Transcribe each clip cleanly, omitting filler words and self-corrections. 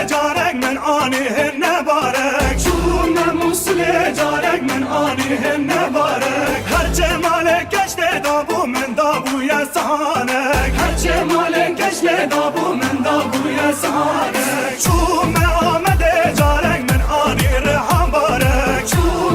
جارك من آني نبارك شو موصل جارك من آني نبارك هر جمالك كشت دابو من دابو يا سهانك هر جمالك كشت دابو من دابو يا سهانك شو آمد جارك من آني رحم بارك شو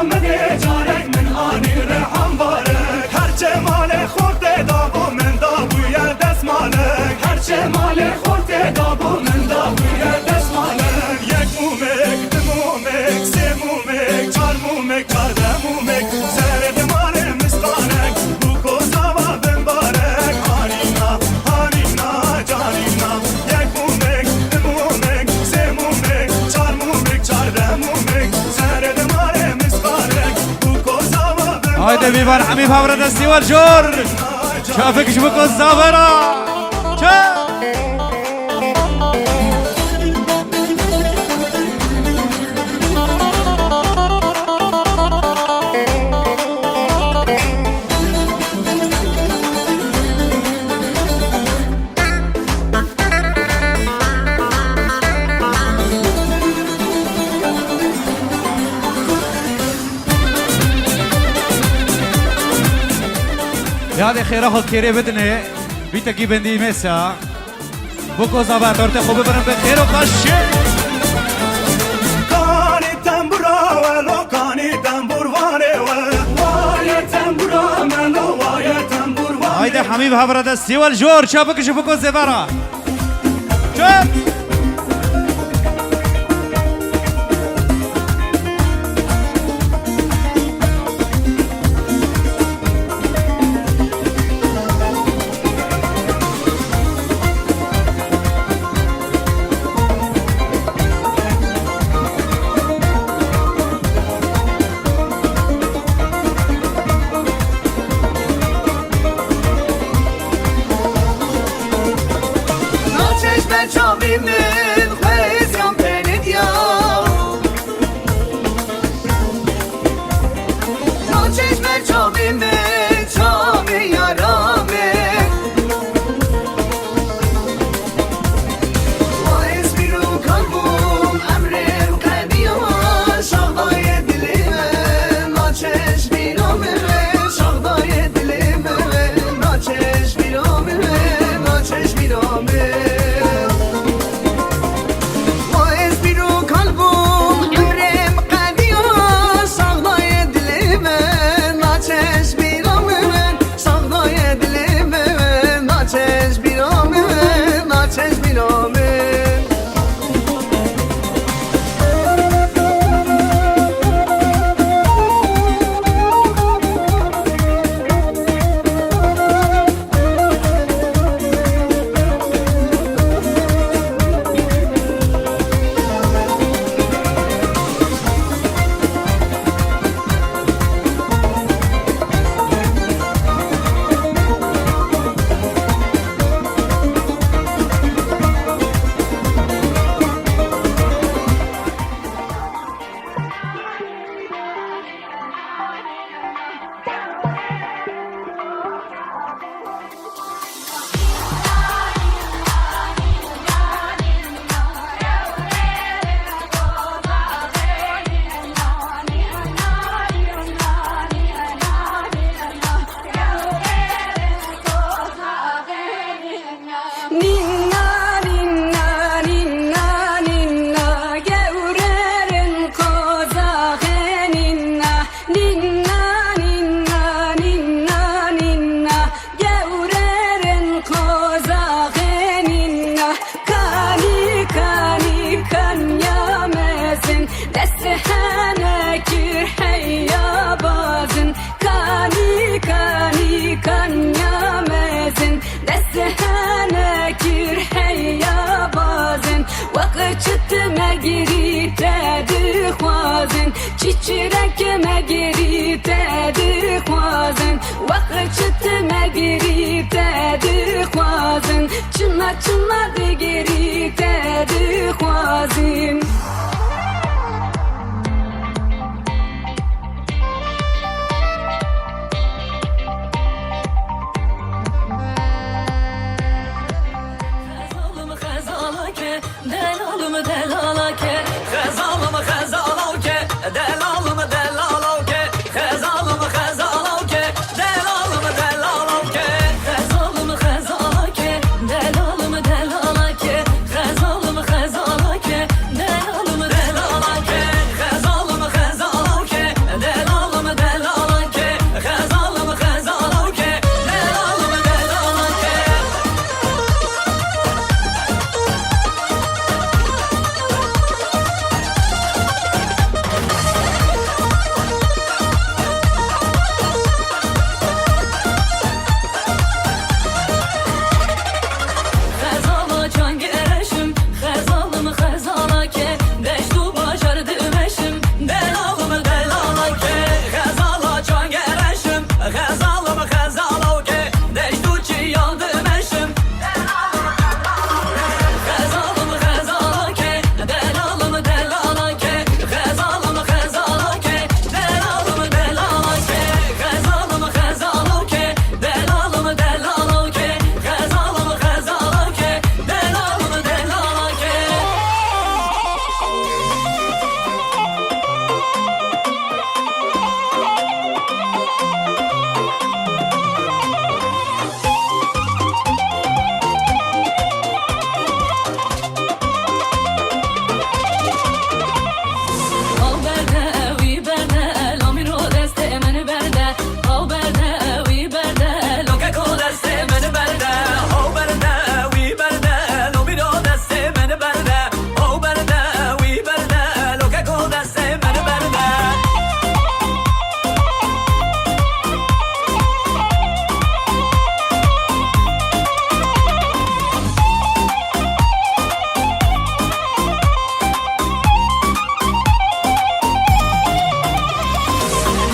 آمد جارك من آني رحم بارك هر جمالك خورد دابو من دابو يا دسمالك هر جمالك خورد دابو من دابو يا دسمالك یک مومك دمومك سه مومك چار مومك چار دمومك سر دمار مسخانك بو کوزاوا بمبارك هانینا هانینا جانینا یک مومك دمومك سه مومك چار مومك چار دمومك سر دمار مسخانك بو کوزاوا بمبارك هایده بیبار حبیب هورد سیوال جور شافکش بو کوزاوا را چه یاد خیره خود کیره بدنه بیتا کی بندی میسا بکو زبر دورت خوبه برم به خیر و قشه کانی تنبورا ولو کانی تنبور وانه وای تنبورا منو وای تنبور وانه هایده حمیب هورد سیوال جور چاپکش بکو زبرا چپ چیچرک مگری تدی خوازن وقت چت مگری تدی خوازن چما چما دگری تدی خوازن دلالم delalım delalake Xezalım xezalavke Delalım delalavke Xezalım xezalavke Delalım delalavke Xezalım xezalake delalım delalake Xezalım xezalake delalım delalake Xezalım xezalavke Delalım delalake Xezalım xezalavke Delalım delalake Xezala can gereşim Xezalım xezalake Deştu başardım eşim Delalım delalake Xezala can gereşim Xezalım xezalavke Deştuçi yandım eşim Xezalım xezalake delalım delalake Xezalım xezalake delalım delalake Xezalım xezalavke Delalım delalake Xezalım xezalavke Delalım delalake Al berde evi berde Lamiro deste emeni berde Al berde evi berde Loke ko deste meni berde O berde vi berde Lomiro deste meni berde O berde vi berde Loke ko deste meni berde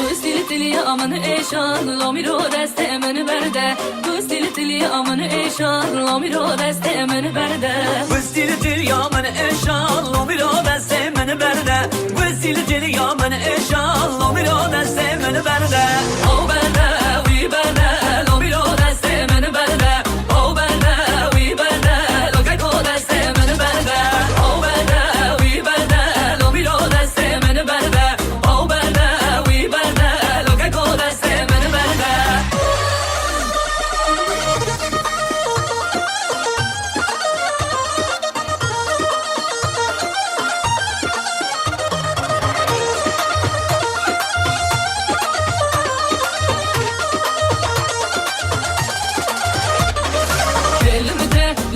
Gustili tili amanı eşan Lamiro deste emeni berde Gustili tili amanı eşan Lamiro deste emeni berde Vestili til yaman eşan Lomiro deste meni berde Vestili til yaman eşan Lomiro deste meni berde Al berde evi berde Lamiro deste emeni berde Al berde evi berde Loke ko deste emeni berde Al berde evi berde Lamiro deste emeni berde Al berde evi berde Loke ko deste emeni berde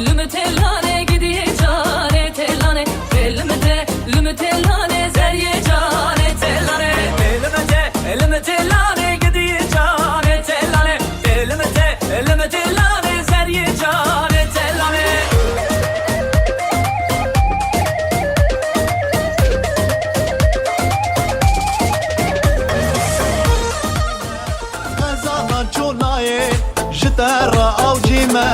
Lümü tellane gidiye cane tellane lümü tellane zerye cane tellane Elime tellane gidiyor cane tellane Elime tellane zerye cane tellane غزانا چونای جتر او جیمه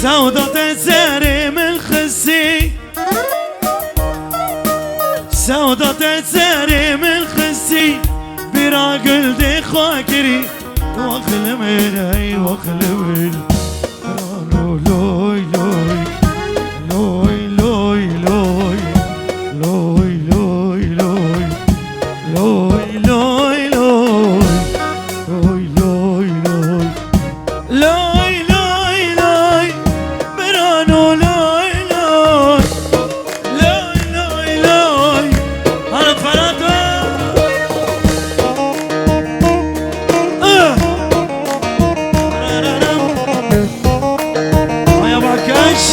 سودة زاري من خسي سودة زاري من خسي براقل دي خواكري وخل مني وخل مني لوي لوي لوي لوي لوي لوي لوي لوي لوي لوي لوي لوي لوي لوي لوي لوي لوي برانو لوي لوي لوي لوي لوي هلا فراتو يا باكش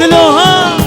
عردلوها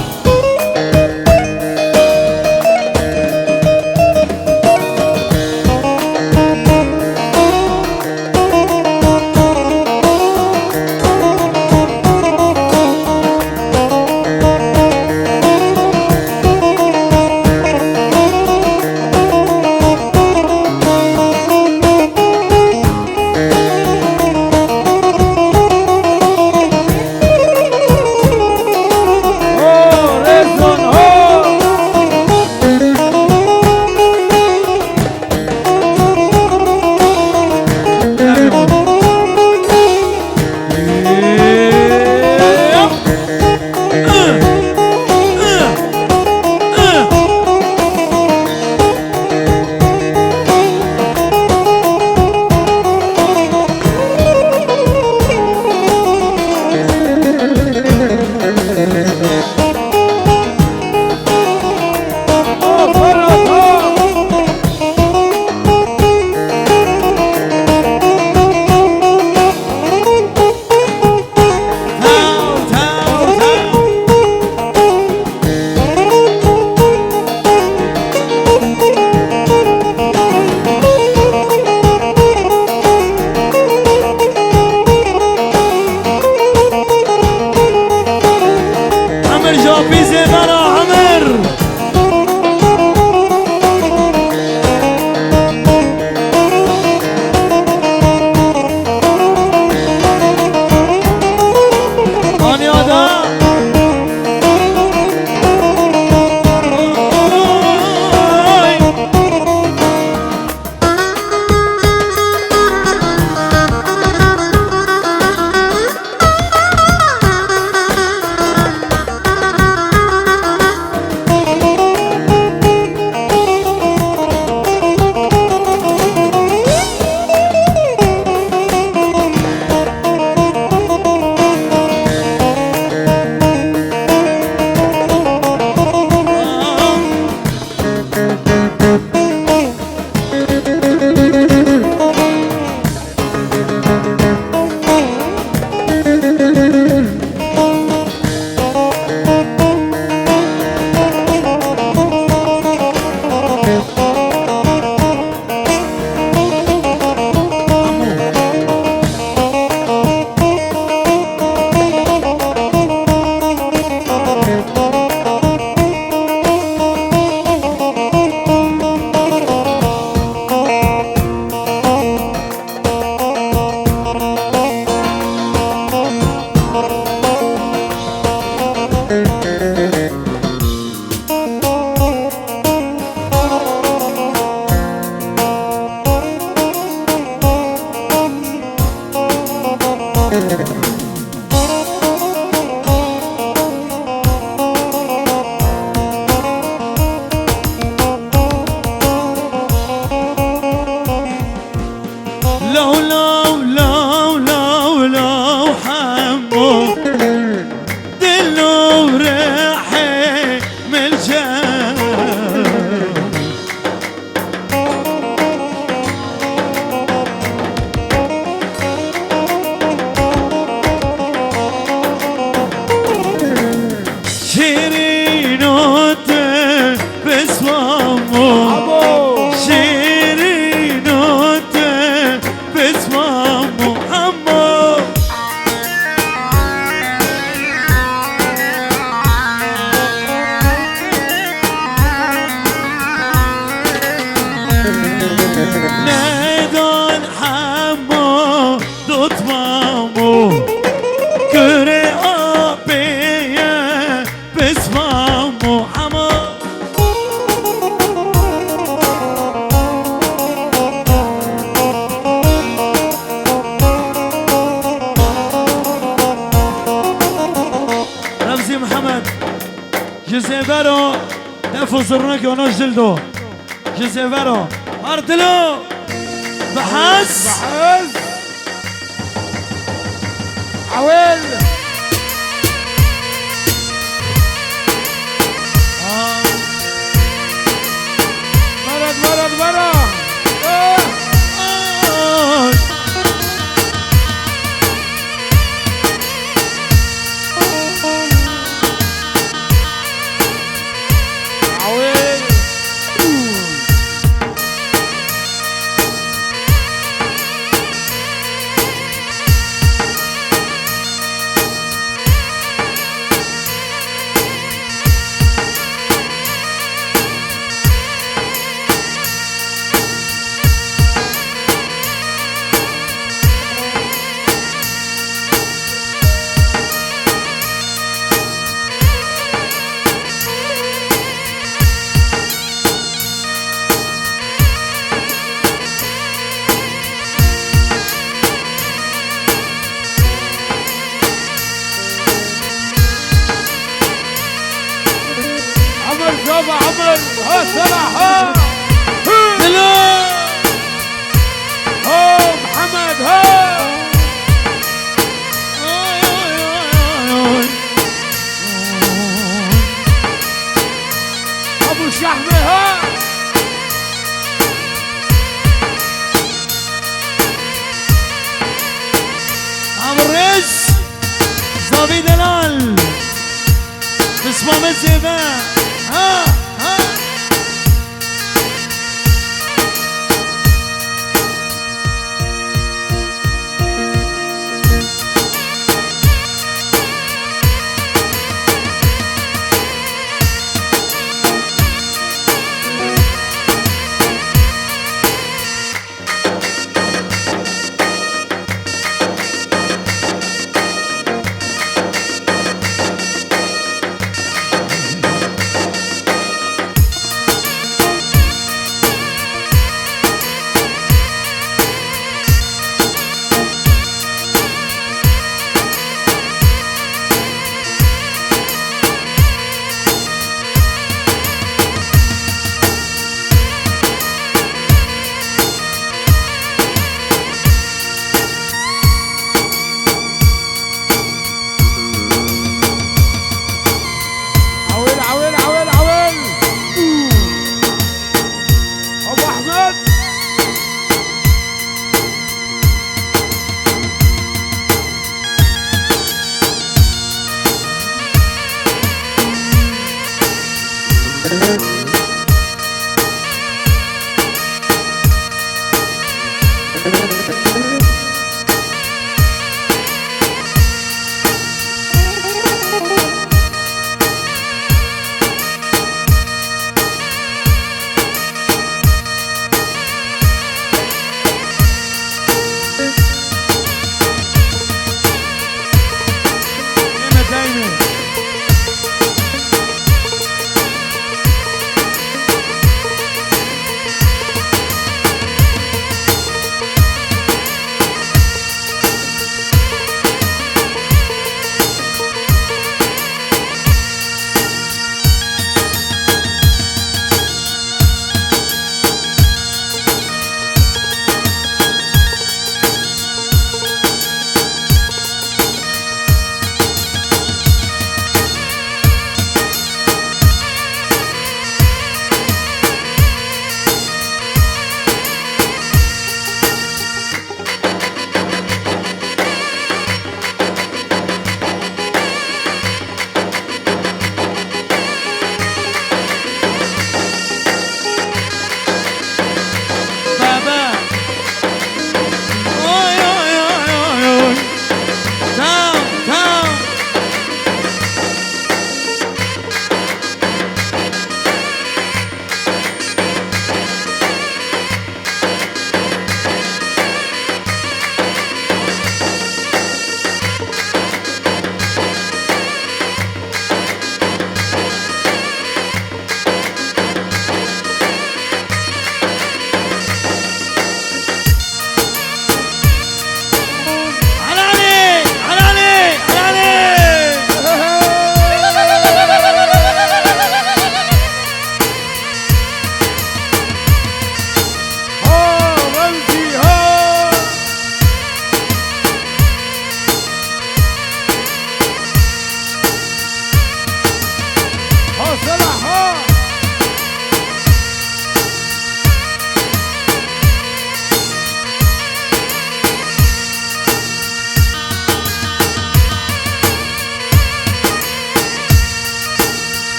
جزيفارو نفس الرنك ونوش جلدو جزيفارو ارتلو بحس عويل مرض عول ها صلاح ها هو محمد ها ابو شحمه ها عمرو رز زاوي دلال بسمام الزيبة ها ها عول عول عول عول ابو احمد دايما دايما بابا اوي اوي اوي اوي اوي تاو تاو على علي على علي على علي ها رمزي ها ها صلاح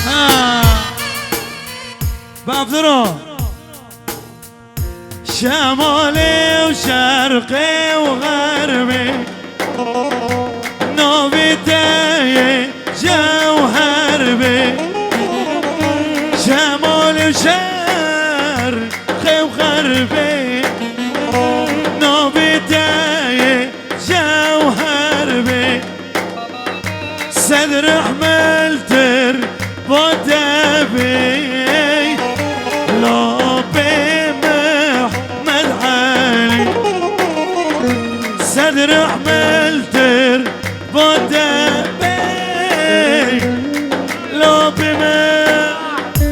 ها بابدرو شمالي وشرقي وغربي نوبتي جوهربي شمالي وشرقي وغربي نوبتي جوهربي صدر حملتر بودبي لو بمحمد علي صدر حملتر بودبي لو بمحمد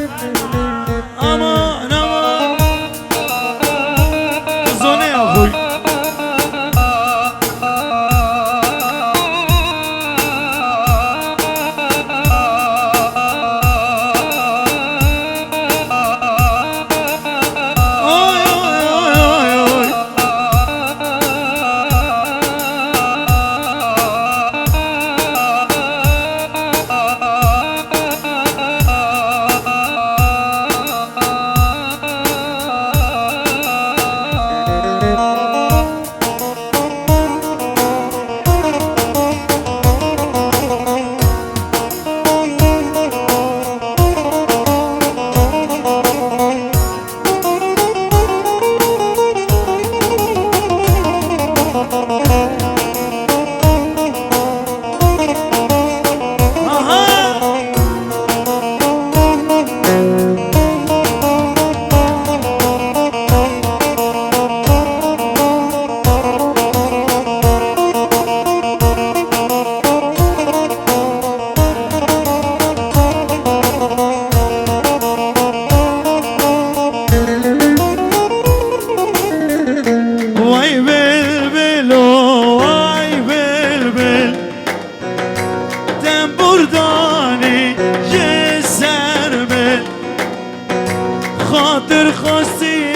خاطر خواستی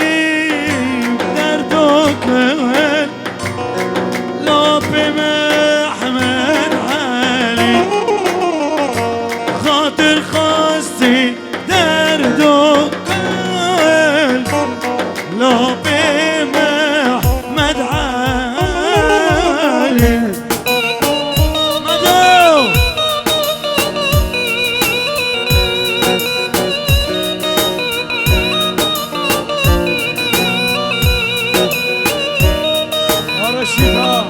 درد و کل لاب محمد علی خاطر خواستی درد و کل لاب محمد علی مدو رشيدها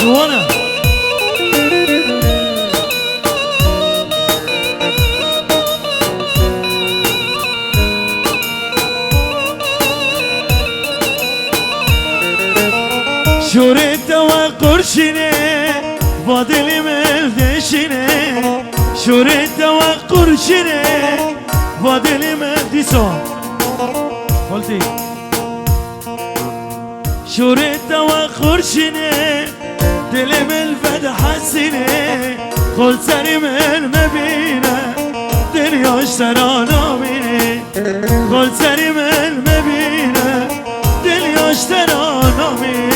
جوانا شورت و قرشینه با دلی ملدشینه شورت و قرشینه با دلی ملدیسو قلتی شورت و قرشینه دل من فتح حسینه خل سری من مبینه دنیاش ترانا بینه خل سری من مبینه دنیاش ترانا بینه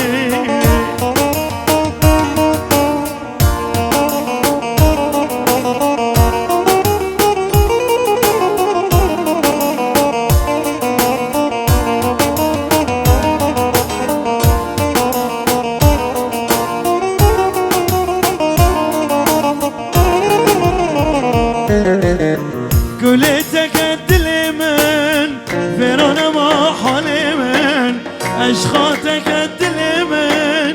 قلتك الدل من فيرونا ما حالي من اشخاطك الدل من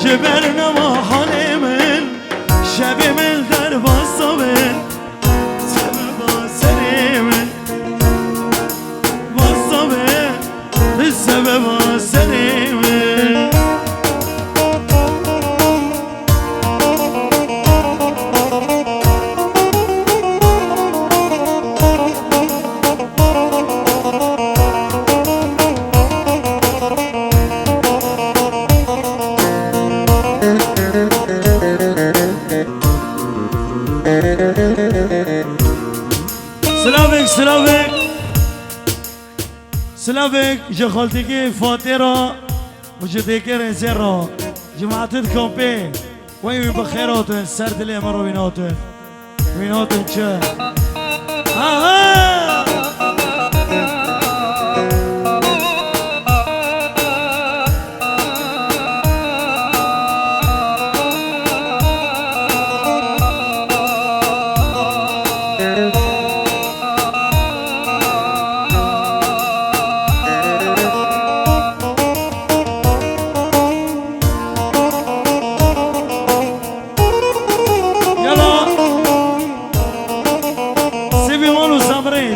جبرنا ما حالي من شبي من درب الصبر سبب سري من والصبر السبب سري من سلامك سلامك جخلتك فاترة وجدك رزرة جماعتكم بي وين بخيراتن سرد لي مرة ويناتن شا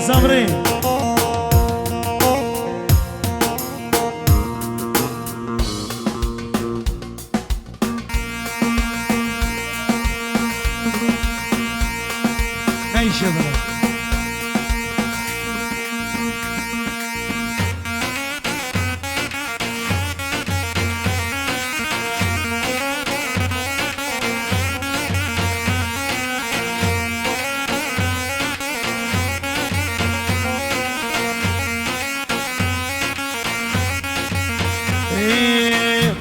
زمري اي شباب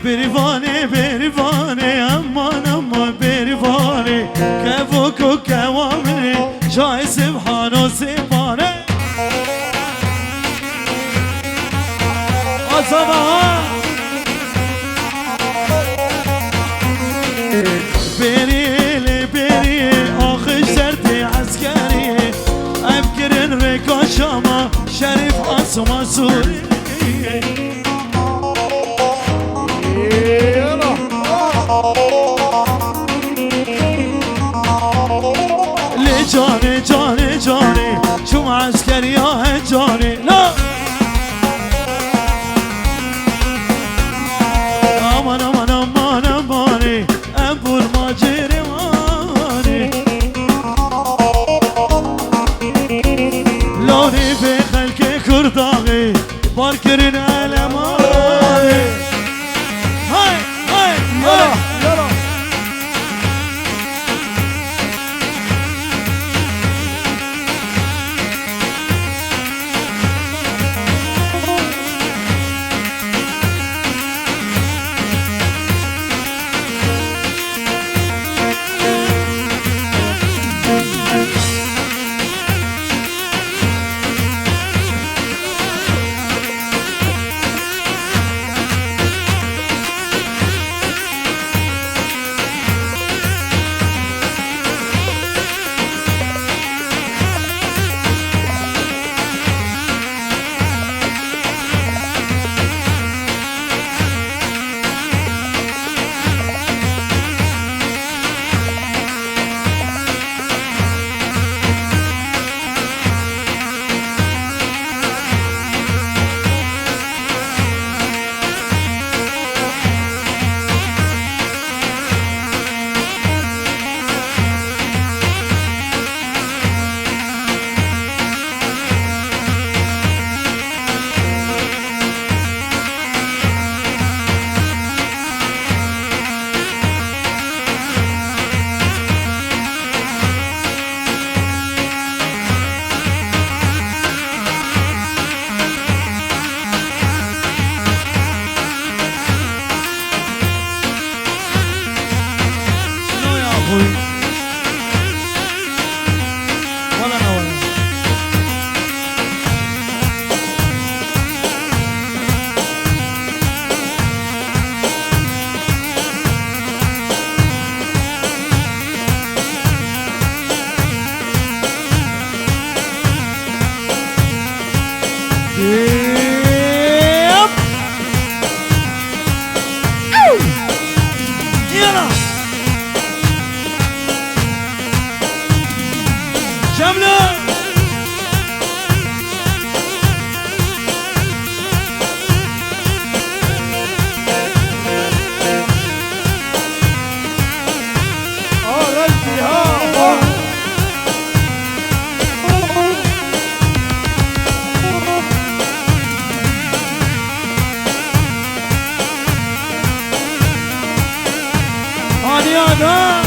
بريفاني بريفاني امان امان بريفاني كفوكو كوامني جاي سبحانه سبحانه أصبح بريلي بري آخر شرطي عسكري أفكرن ريكا شاما شريف عاصمة سوري جاني جاني جاني شو معسكري يا جاني لا امان امان امان اماني امبور ما جري ماني لوني في خلقي كرداغي باركرين على يلا جملة رجلي ها هاني هذا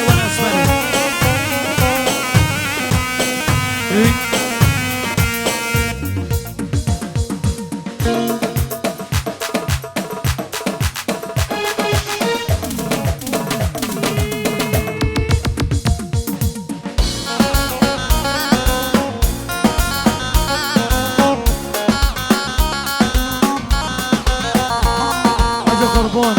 وانا اسمعني حاجة قربان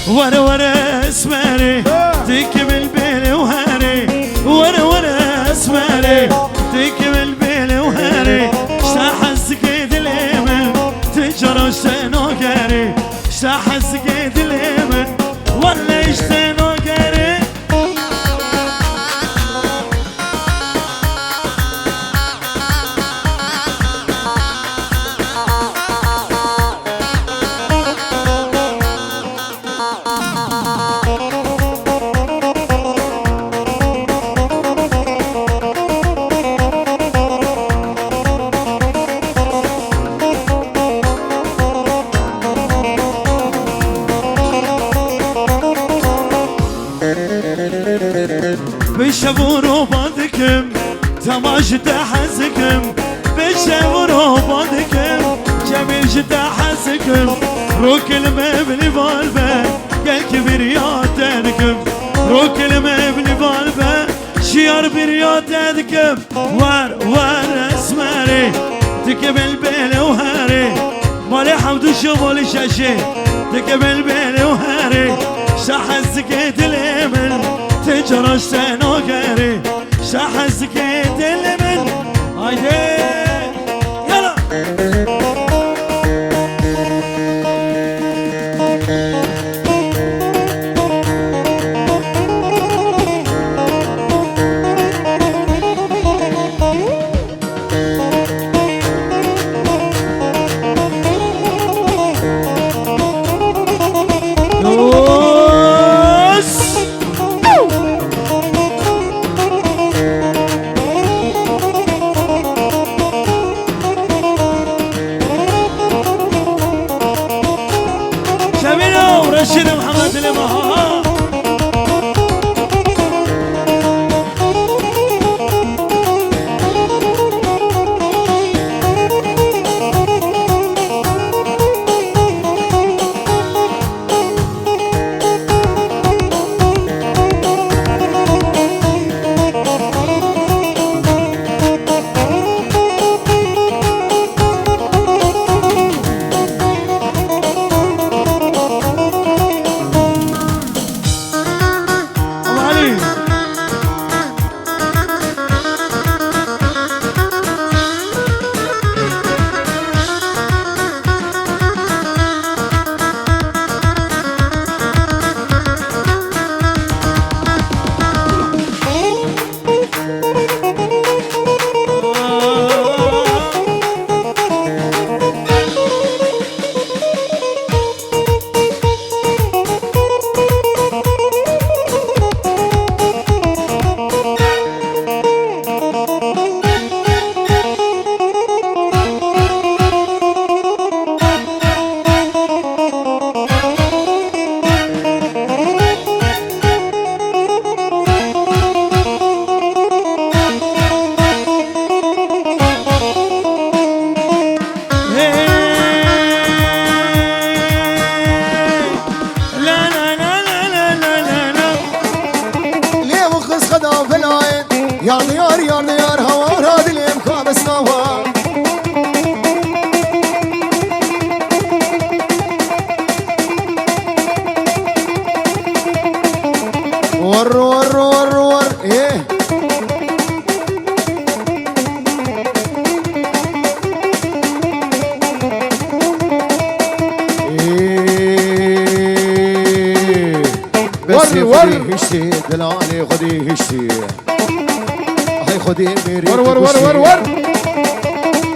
ورا ورا اسمري تكمل بيلي وهاري ورا ورا اسمري تكمل بيلي وهاري اشتاح الزكيد اليمن تجرى شتنو قاري اشتاح الزكيد اليمن ولا يشتنو قاري بشبورو بادكم تماش تحزكم بشبورو بادكم جميل جدا حزكم روك المبني بالبه قال كبير يا تدكم روك المبني بالبه شيار بريا تدكم ور اسمري تكمل بيلي وهاري مالي حمد وشمال شاشي تكمل بيلي وهاري شاح الزكيت اليمن تجرى شتنو قاري شاح الزكيت اليمن هايدي يلا ديار ديار هوا هادي الامكان استوى ور ور ور ور ايه ور هشتي دلالي خدي هشتي هاي خدي ميري ور ور ور ور ور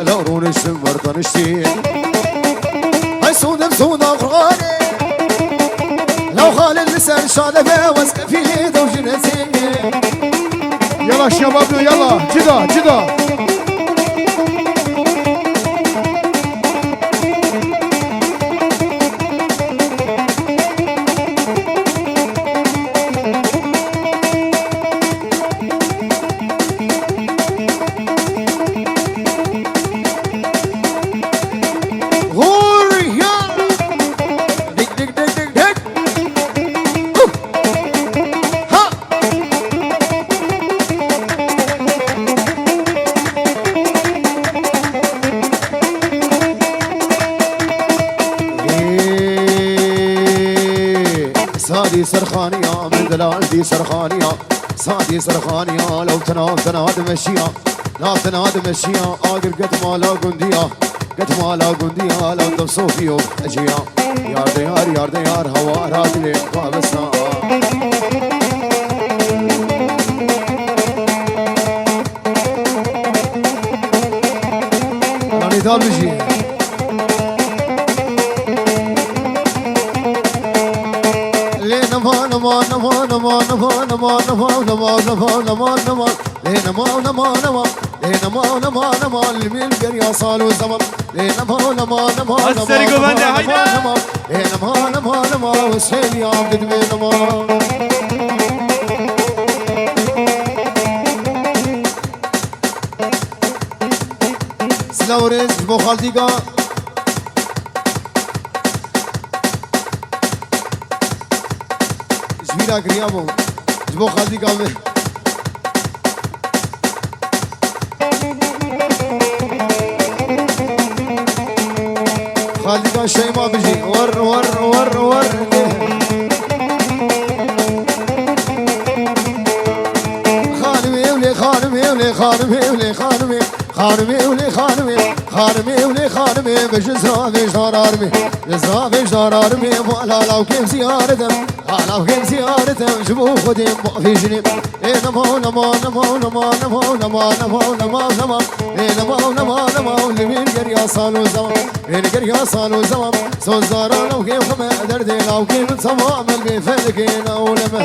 لو رونش مرطنشتي هاي سودة بسودة قراني لو خال اللسان شادبه واسكا في ايده وجنسي يلا شبابنا يلا جدا جدا سادي سرخانية من دلال دي سرخانية سادي سرخانية لو تناد مشيها لا تناد مشيها آقر قد ما لا قندية قد ما لا قندية لو تبصو فيه أجيها يار ديار يار ديار هوا رادلي قابسنا راني دار بجي نما نما نما نما نما نما نما نما نما نما نما نما نما نما نما نما نما المين قريا صالو زمن نما نما نما السرقوا بندي هيدا نما نما نما وسهل يا عبد نما سلاوريز بو خالديقا جبيرا قريابو جبو خالديقا خالديقا شيء ما بيجي ور ور ور ور خانمي ولي خانمي ولي خانمي ولي خانمي خانمي ولي خانمي خانمي ولي خانمي بجزرا في جرارمي جزرا في جرارمي ولا لو كيف زيارتهم على كيف زيارتهم جبو خديم في جنيب نما نما نما نما نما نما نما نما نما نما نما نما لمين قريا صالو زمان من قريا صالو زمان سوزارا لو كيف خما دردي لو كيف سما من بفلكين اولمه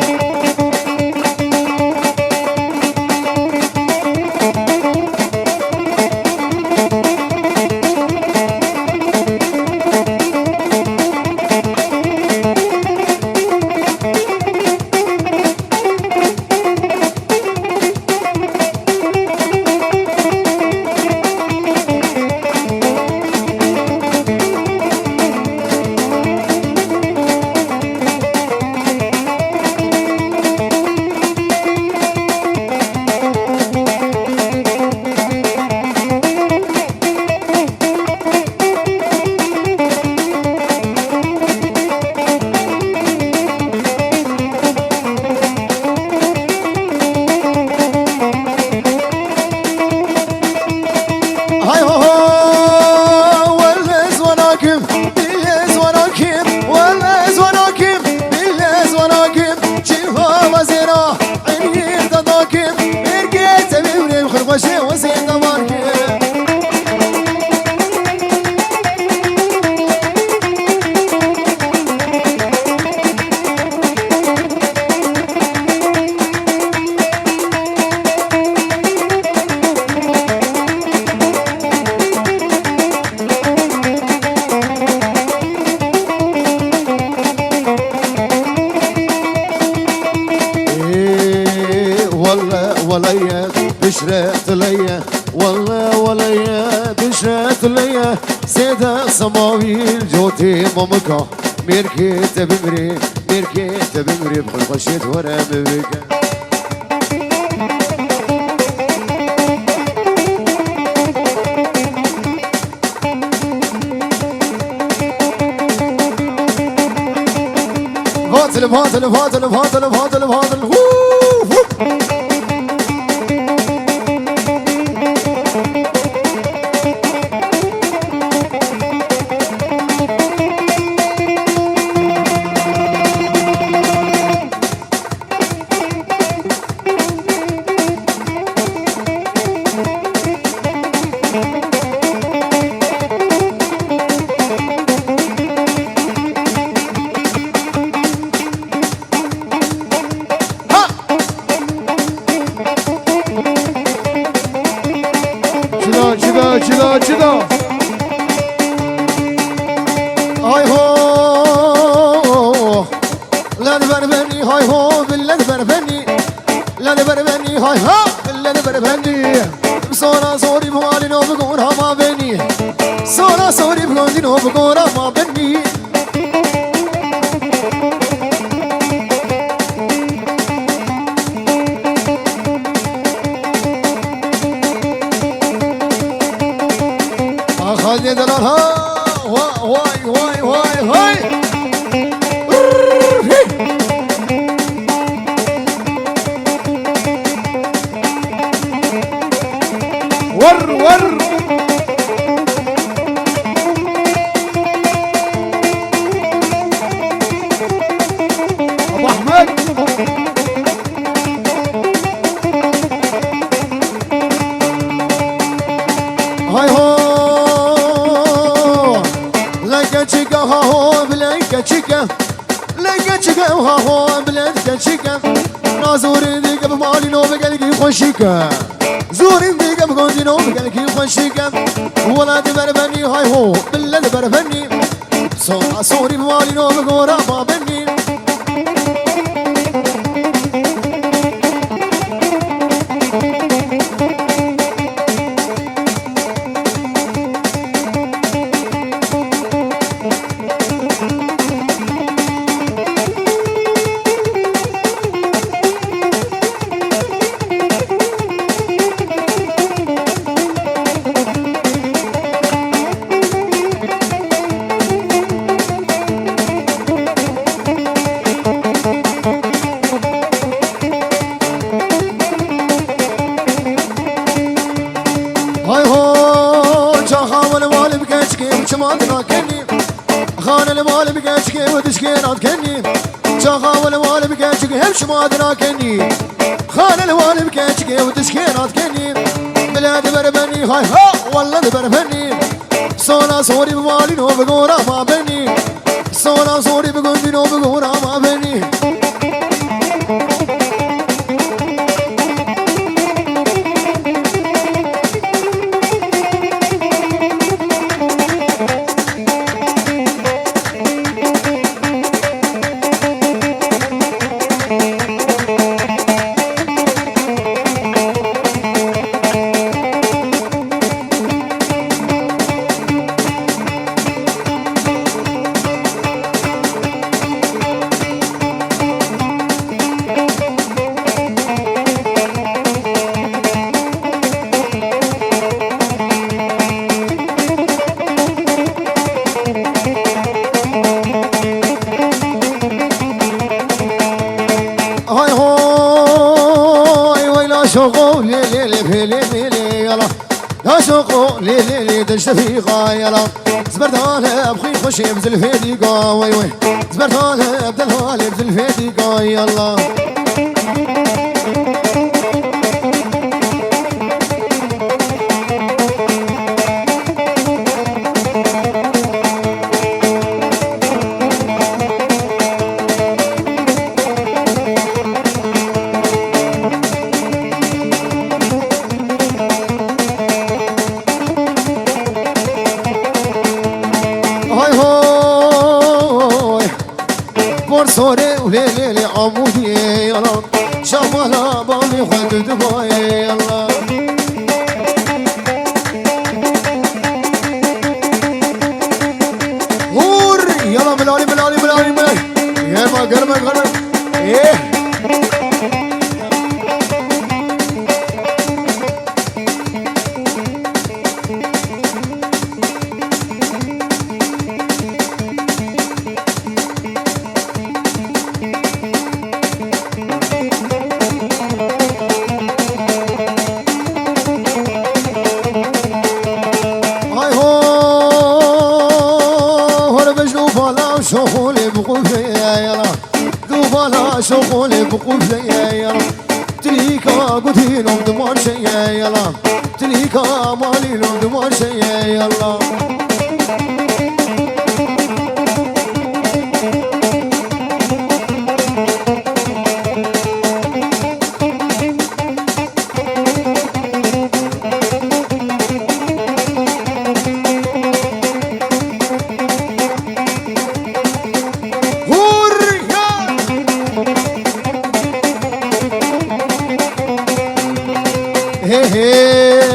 وليا بشرت ليا والله وليا بشرت ليا سيدة سماويل جوتي مامكا ميركيت بمري ميركيت بمري بخل خشيت ورا مبكا فاضل فاضل فاضل فاضل فاضل چدا هاي هو لا بربني هاي هو بالله بربني لا بربني هاي ها بالله بربني صورة صوري بوالي نو بقولها ما بني صورة صوري بوالي نو بقولها ما بني خلي دلالها واي واي واي واي ور ور ابو احمد هاي هو chica ha ho blanca chica blanca chica ha ho blanca chica نازوري ديك بمالي نو بقلقي خوشيكا زوري ديك بقولي نو بقلقي خوشيكا ولا تبربني هاي هو بالله تبربني صوري بمالي نو بقورا ما بني خان المال بقاشكي وتشكينات كني شغاو المال بقاشكي همش ما دراكني خان المال بقاشكي وتشكينات كني بلاد بربني هاي ها والله بربني صونا صوري بمالي نو بقورا ما بني صونا صوري بقولي نو بقورا ما بني شوقو ليلي ليلي ليلي يلا يا شوقو ليلي ليلي تشتفي غايلا زبرتها بخي خوشي بزلفيدي قا وي وي زبرتها بدلها بزلفيدي قا يلا صوري وليلي لي عمودي يلا شمالها بالي خد دبي يلا هور يلا ملالي ملالي ملالي ملالي يا ما قرب قرب ايه بقوف ليا يلا تليكا قلتي لهم دمار شيا يلا تليكا مالي لهم دمار شيا يلا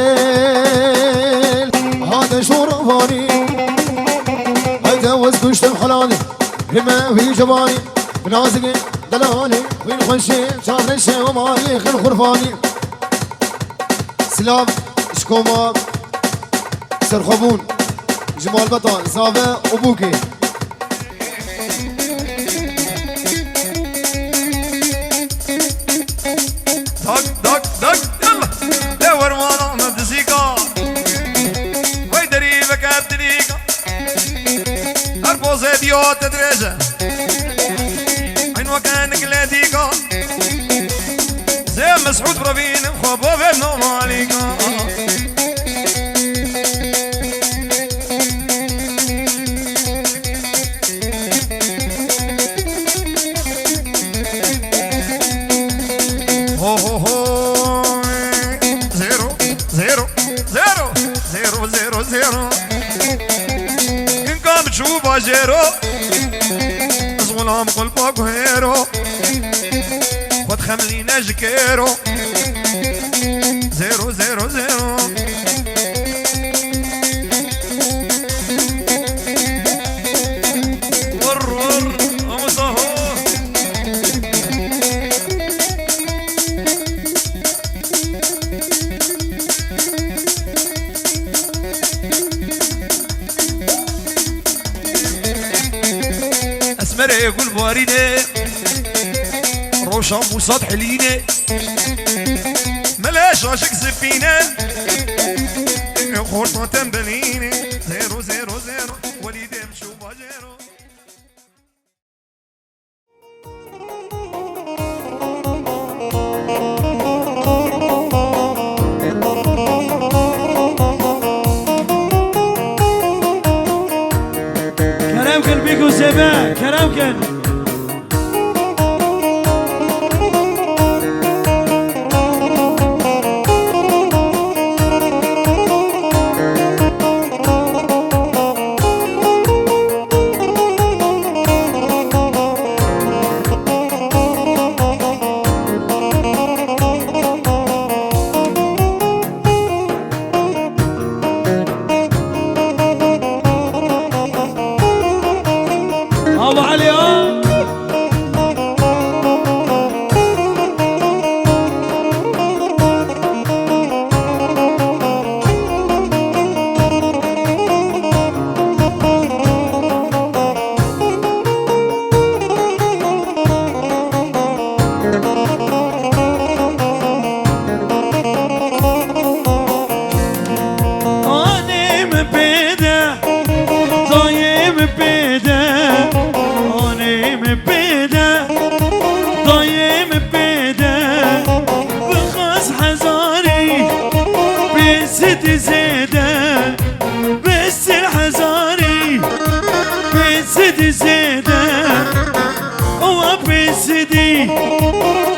هيل هذا شرفاني اتجوز كشتم حلالي لما في جبالي بنازقي دلالي وين خشي شاطر الشي ومالي خل خرفاني سلام شكوما سرخبون جمال بطان صافا وبوكي دق دق دق يلا دور وانا مدزيكا ويدري بك ابتليكا اربوز ديو تدريجه عين وكان قلاديكا زي مسعود برافين خبو بنو ماليكا هو هو هو زيرو زيرو زيرو زيرو زيرو زيرو إن كان بتشوفها جيرو أصغلهم قلبك هيرو وتخملينا جكيرو زيرو زيرو زيرو ور ور أمصهو اسمر يقول بواريني روشة وسطح حليني ملاش عاشق سفينة خورطة تنبليني زيرو زيرو زيرو وليدي مشوبة زيرو كرامكن بيكو سما كرامكن ابو علي زيدة بس الحزاري بس زيدة هو بس دي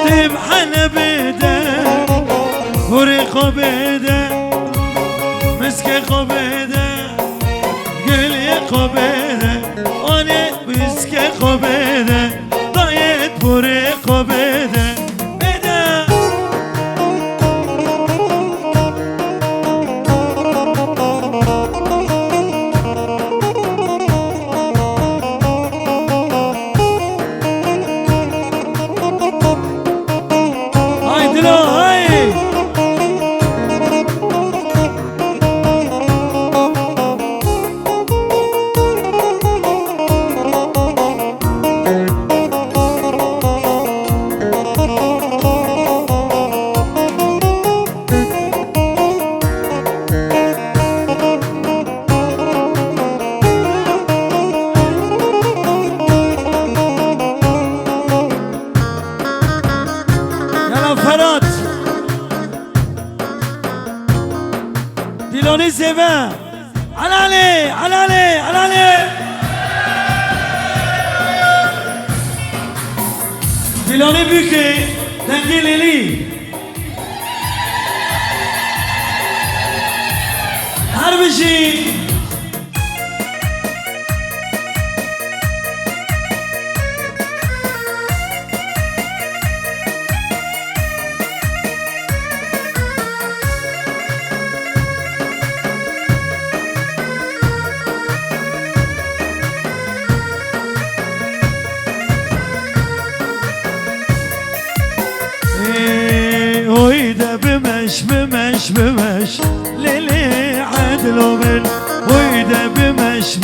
تبحن بيده فريق بيده مسك قبيده قلي قبيده انا مسك قبيده ضايت فريق بيده فیلانی زیبه علالي علالي علالي فیلانی بوکی دنگی لیلی هر بشی بمش ليلي عدلو من ويدا بمش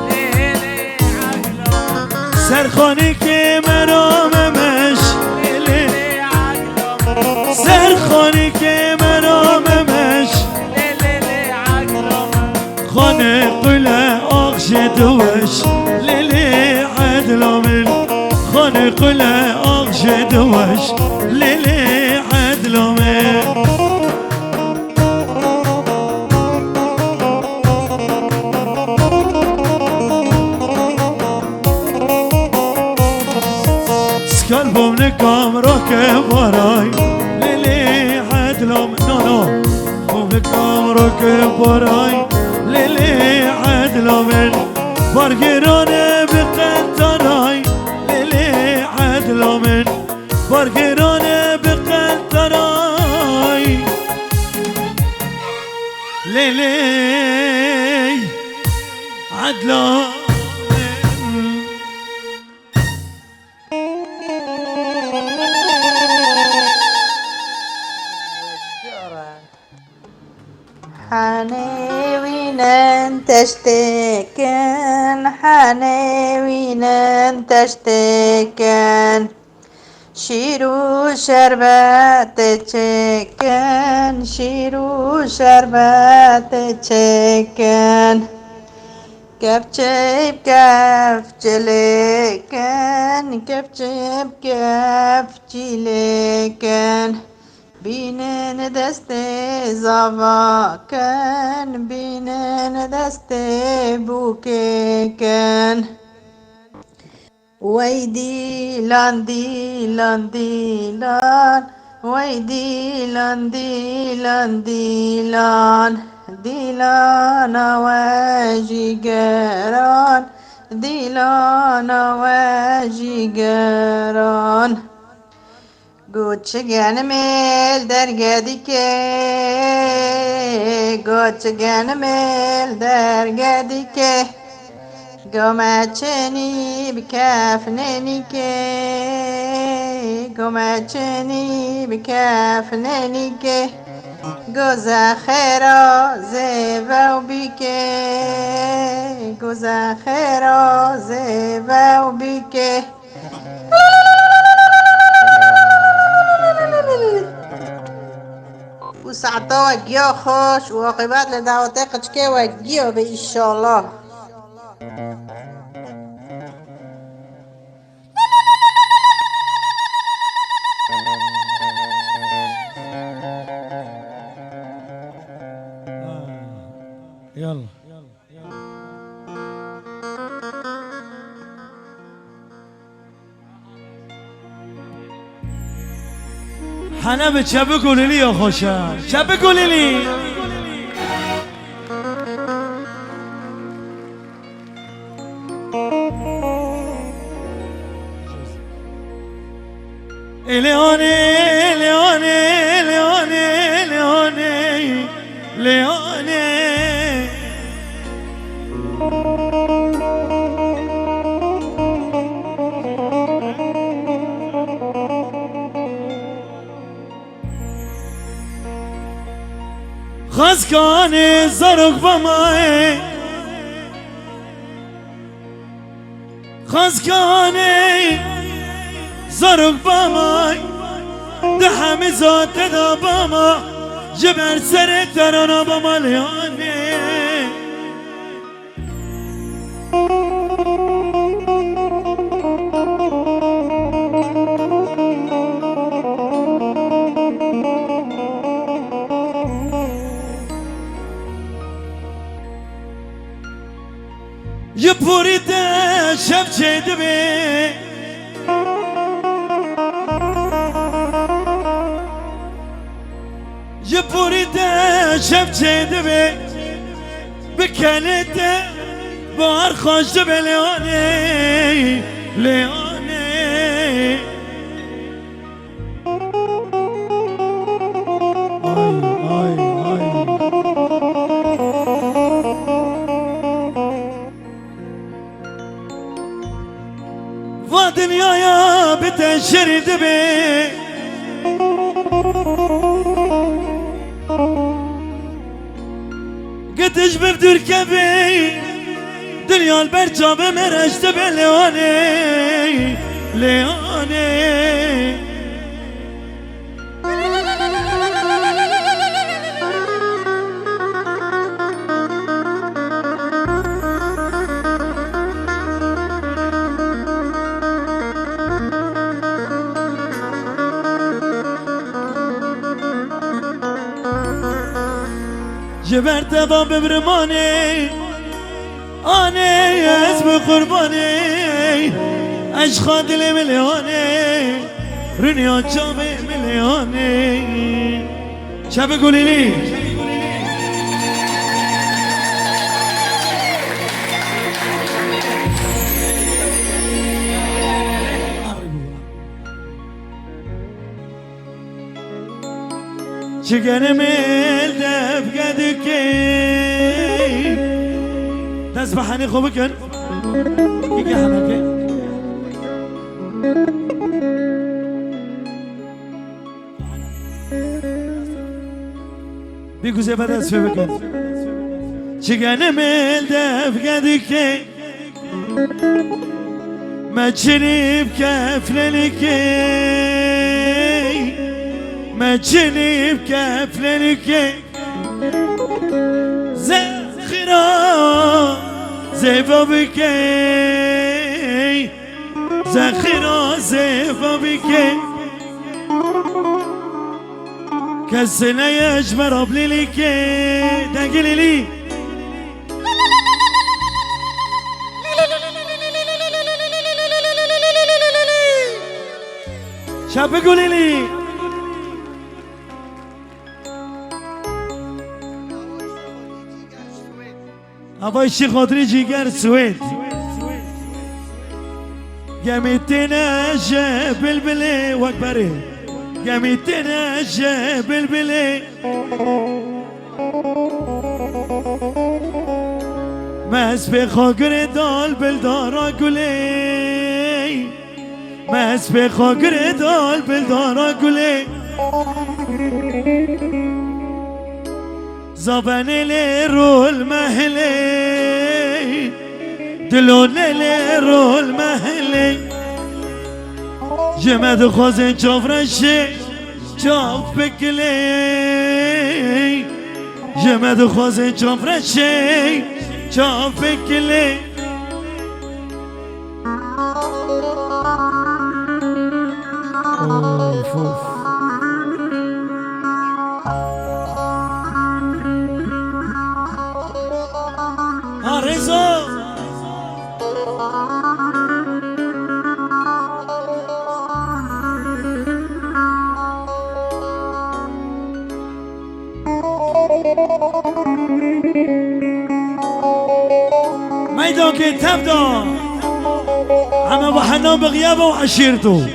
ليلي عدلو سرخوني كي مراممش ليلي عدلو سرخوني كي مراممش ليلي عدلو خاني قلا أغشدوش ليلي عدلو من خاني قلا أغشدوش ليلي عدلو من قلبم نکام را که برای لیلی عدلم نانو بوم نکام را که برای لیلی عدلم برگرانه بقلتنای لیلی عدلم برگرانه بقلتنای لیلی عدلم حنيوين تشتكن حنيوين تشتكن شيرو شربت تشكن شيرو شربت تشكن كفشيب كفجلكن كفشيب كفجلكن بینن دست زواکن بینن دست بوککن وی دیلان دیلان دیلان وی دیلان دیلان دیلان دیلان و جیگران دیلان و جیگران گوچگن میل در گدی که گوچگن میل در گدی که گمچنی بکفننی که گمچنی بکفننی که گوزا خیرا زیبا بی که گوزا خیرا زیبا بی که وسعتا وجيا خوش وعقبات لدعوتك قشكي وجيا بإن شاء الله يلا حنا به چپه گلیلی یا خوشم چپه گلیلی لیانه لیانه لیانه لیانه لیانه خزکان زرق بمای خزکان زرق بمای ده همه ذات دا بما جبر سر ترانا بما لیانه یه پوریده شب چه دبی یه پوریده شب چه دبی بکنده بار خوش دبی لیانه لیانه آی آی آی و دنیایا بتشری دبی قدش بفدور كبي دنيا البرجة بمرشت بليوني ليوني جبرت باب برماني أنا اسم قرباني أشخاص لي مليوني رنيا جابي مليوني شاب قولي لي شكر ميل دف قدكي تسبحني خوبكن يجي حنكي بيكو زباد اسفبكن شكر ميل دف قدكي ما تشرب كفلنكي ما تشني بكفلنك زخرا زيفا بكي زخرا زيفا بكي كسنا يجبر بليلك دقلي لي شاب قولي لي هوای شی خاطری جیگر سوید گمیتنا جه بلبله وکبره گمیتنا جه بلبله مس به خاگر دال بلدارا گله مس به خاگر دال بلدارا گله زبانه لرول محلی دلونه لرول محلی جمد خوزن چاف رشه چاف بکلی جمد خوزن چاف رشه چاف بکلی اوف اوف رضا ميدان كي تبدا اما بحنان بغيابه وعشيرته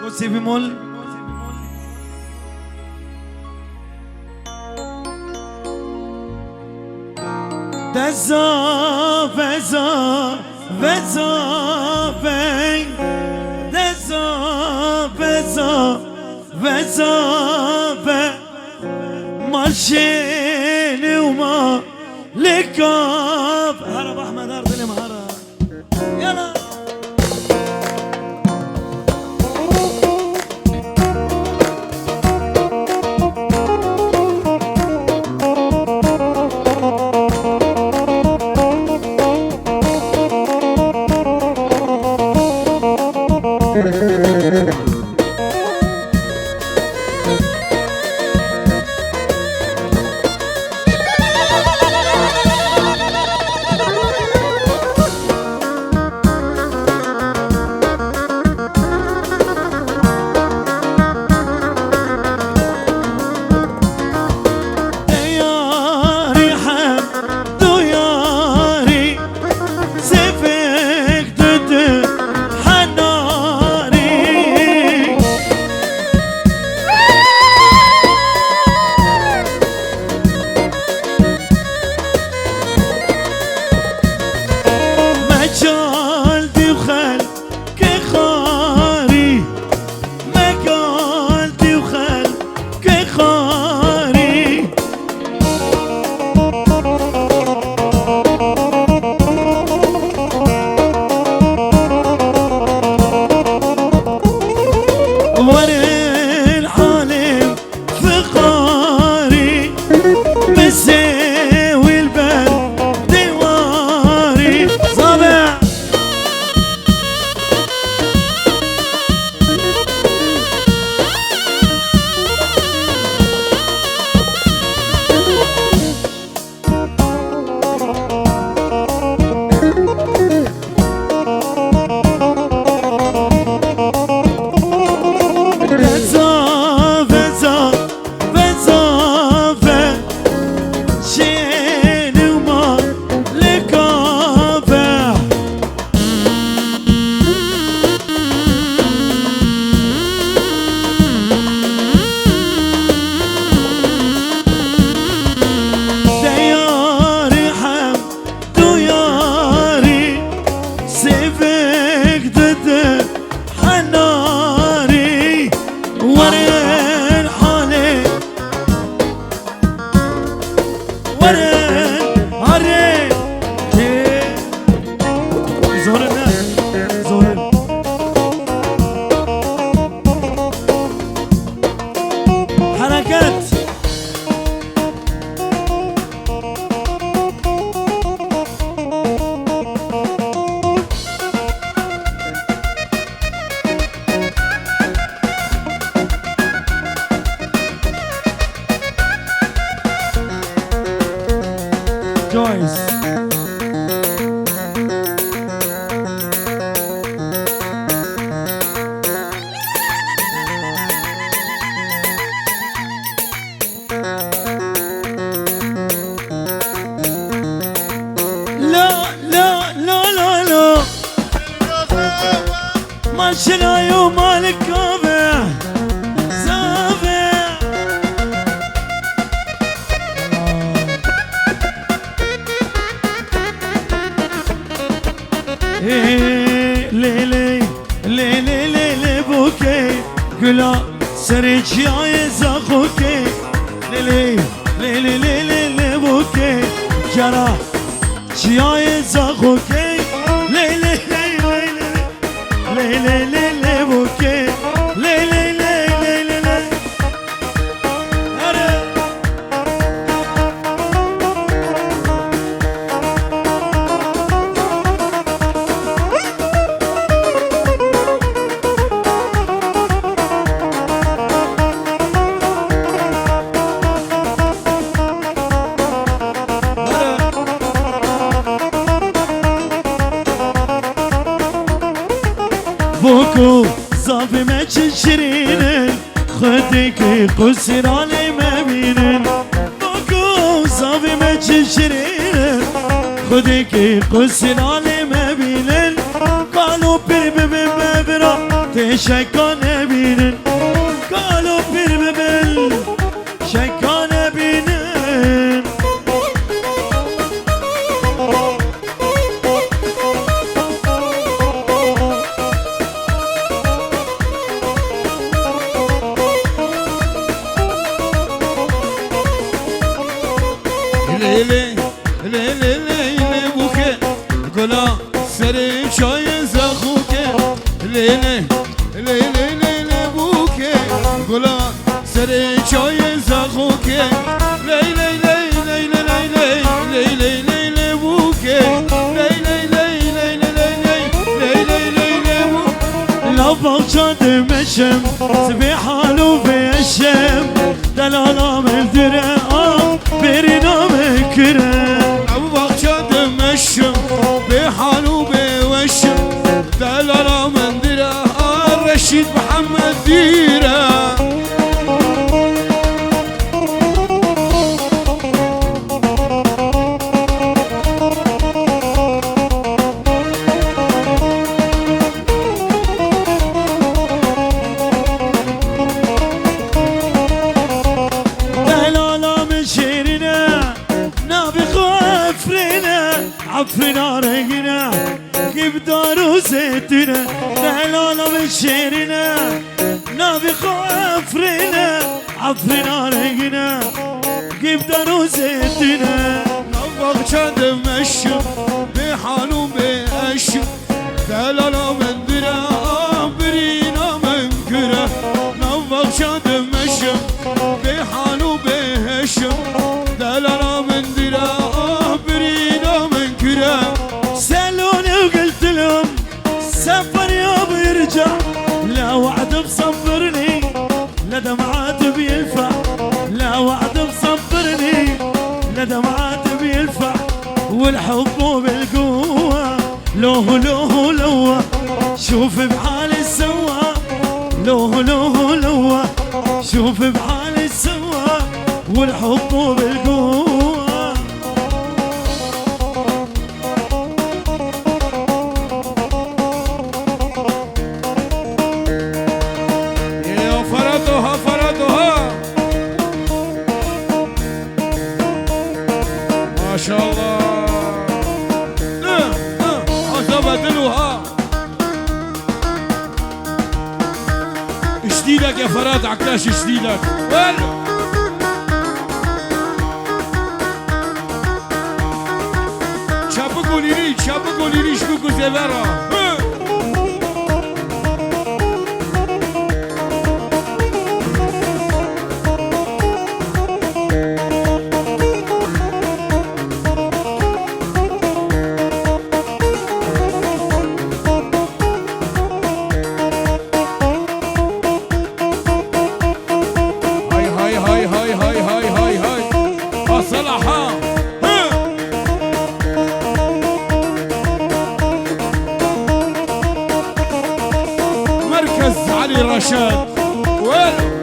كوسي بمول دزا فزا فزا بين دزا فزا فزا بين ماشين وما لكاب هرب احمد ارض المهرة يلا ورين حالم فقاري مساوي البال دواري صابع Joyce. لا لا لا لا لا ما شنا يوم مالك كافع سافع لي لي لي لي لي بوكي قلا سريج يا زاخوكي لي لي لي لي لي بوكي جرا شياي زاخوكي لي لي لي لي لي لي لي بوكي لي لي لي لي لي لي بوكو صافي ما تشرين خدك قصر علي ما بينن بوكو صافي ما تشرين خدك قصر علي ما بينن قالوا ببرا تشكان بينن قالوا ببل شكان بينن ليلي ليلي ليلي بوكي قلا سري شاي زخوكي ليلي ليلي ليلي بوكي قلا سري شاي زخوكي ليلي ليلي ليلي ليلي ليلي بوكي ليلي ليلي ليلي ليلي بوكي لا بغشة دمشم سبي حالو في الشم دلالا من درقام برنا مكرم أبو بغشة دمشم بحالو بوشم دلالا من درقام رشيد محمد ديرة عفرنا رقنا جيب دارو زيتنا نهلانا من شيرنا نابخ عفرنا عفرنا رقنا جيب دارو زيتنا نبغ شاد مشم بحالو بأشم دلالا من درا برينا من كره مصبرني لدمعات بينفع لا وعد مصبرني لدمعات بينفع والحب بالقوة لوه لوه لوه شوف بحالي سوا لوه لوه لوه شوف بحالي سوا والحب بالقوة يا فرضها فرضها ما شاء الله بدلوها جديدك يا فراد عكاش جديدك ولو çabuk ol iriş bu kuzevera رشاد وين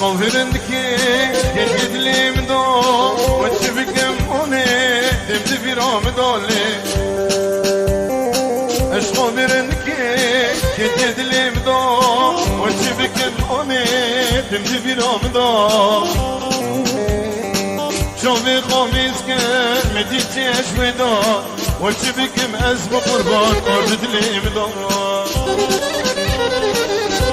عشقا فرندكي جد لي مدو وتشبكم أوني تبدي في رامدالي عشقا فرندكي جد لي مدو وتشبكم أوني تبدي في رامدال شوفي خاميس كان مديتي أشمدا وتشبكم أزم قربان أرد لي مدو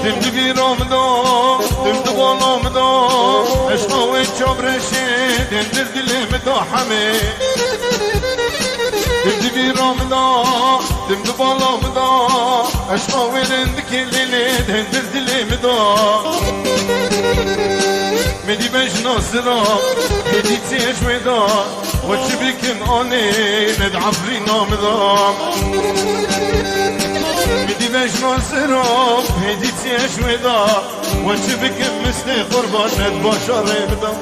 تمدي في رمضان تمدي بالرمضان عشقا ويتشوف رشيد اندر دلي مداحمي تمدي في رمضان تمدي بالرمضان عشقا ويرندك الليل اندر دلي مداح مدي باش نصرا مدي تيش مدا وتشبكن اني ندعف رينا مدام مدي باش نصرا مدي تيش مدا وتشبكن مثل قربان ندباشر مدام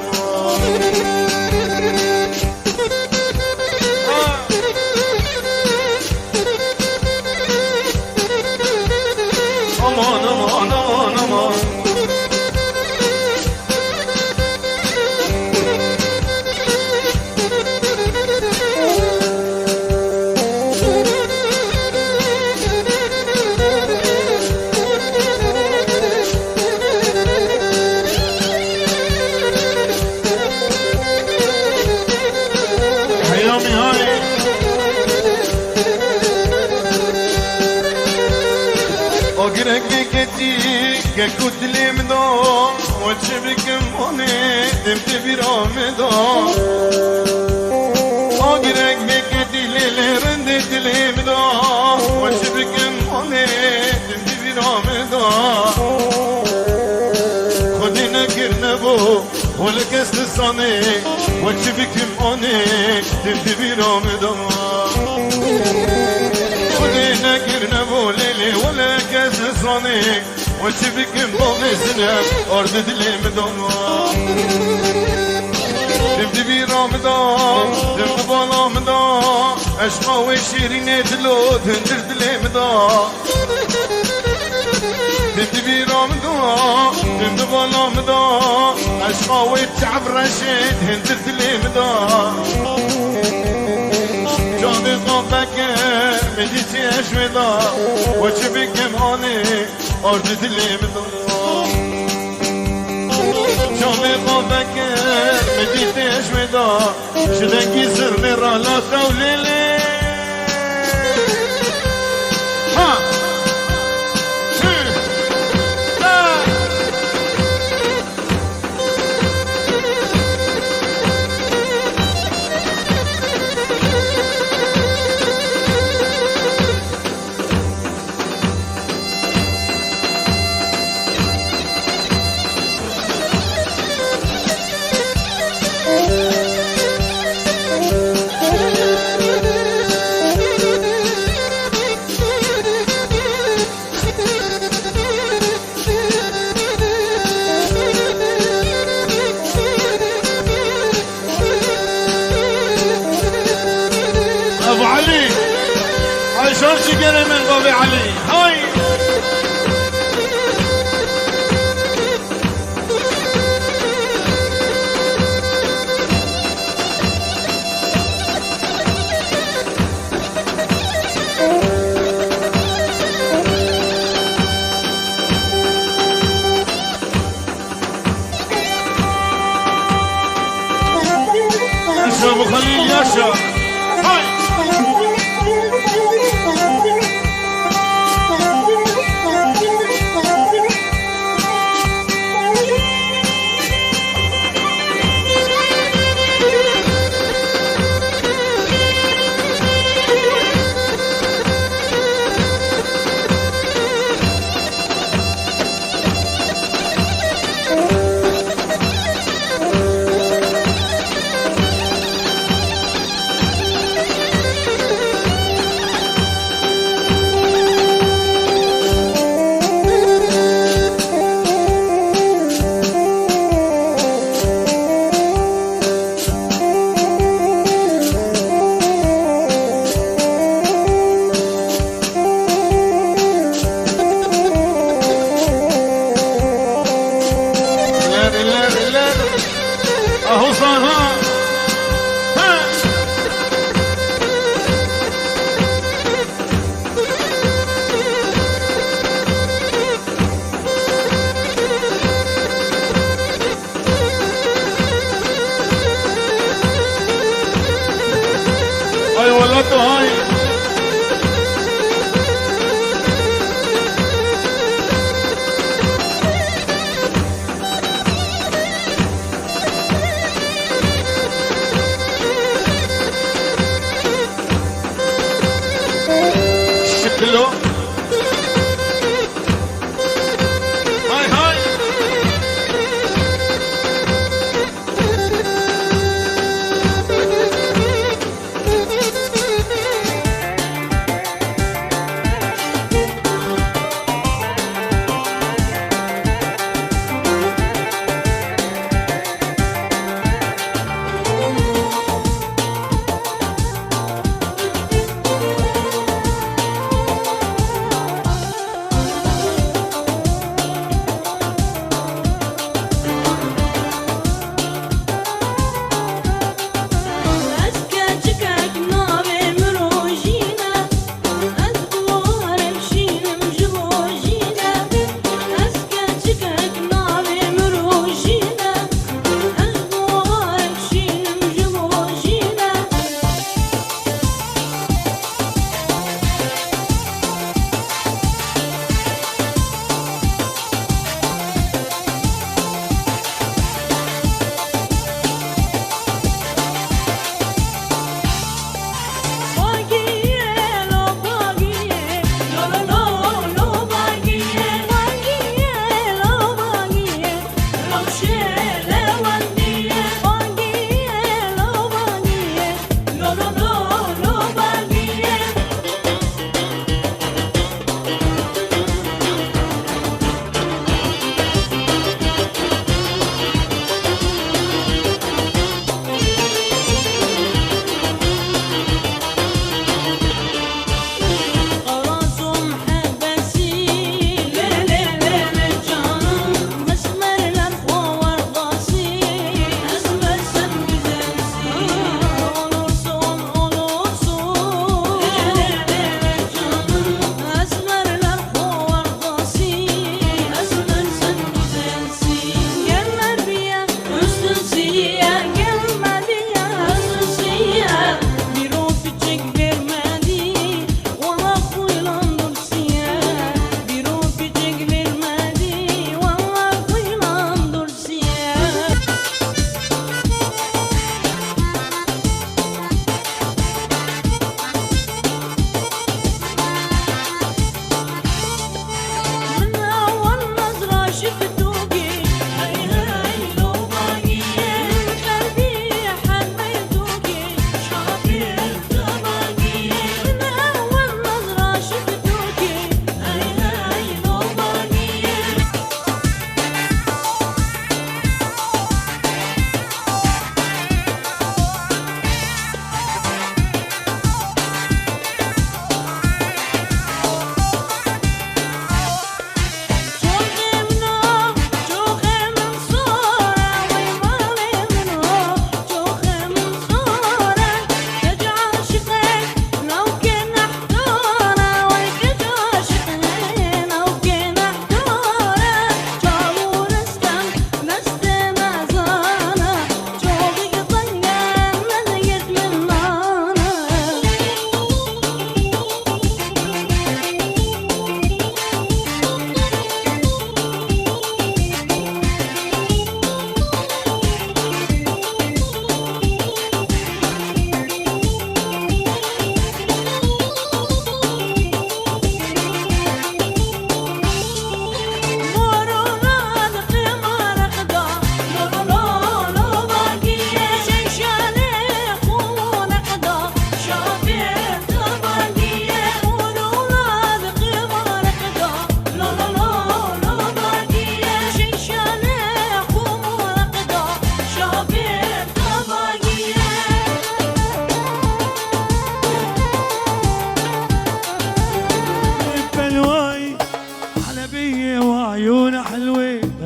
امان امان امان امان أجرك بكتي ككوت لمدان وتشبك موني تمتي في رمضان أجرك بكتي للرندت لمدان وتشبك موني تمتي في رمضان خدينا كرنبو ولكست الصاني وتشبك موني تمتي في رمضان خدينا كرنبو ليلي ولا كاس صاني وتشبك بوغي سناب أرد دلي مدوما تبدي في رمضان تبدي بالرمضان عشقا وشيرين تلو تندر دلي مدام تبدي في رمضان تبدي بالرمضان عشقا ويتعب رشيد تندر دلي مدام جاني قفك مديتي أشمدا وشبك ماني أرد دلي مدام جاني قفك مديتي أشمدا شدنكي سر مرا لا قولي لي ها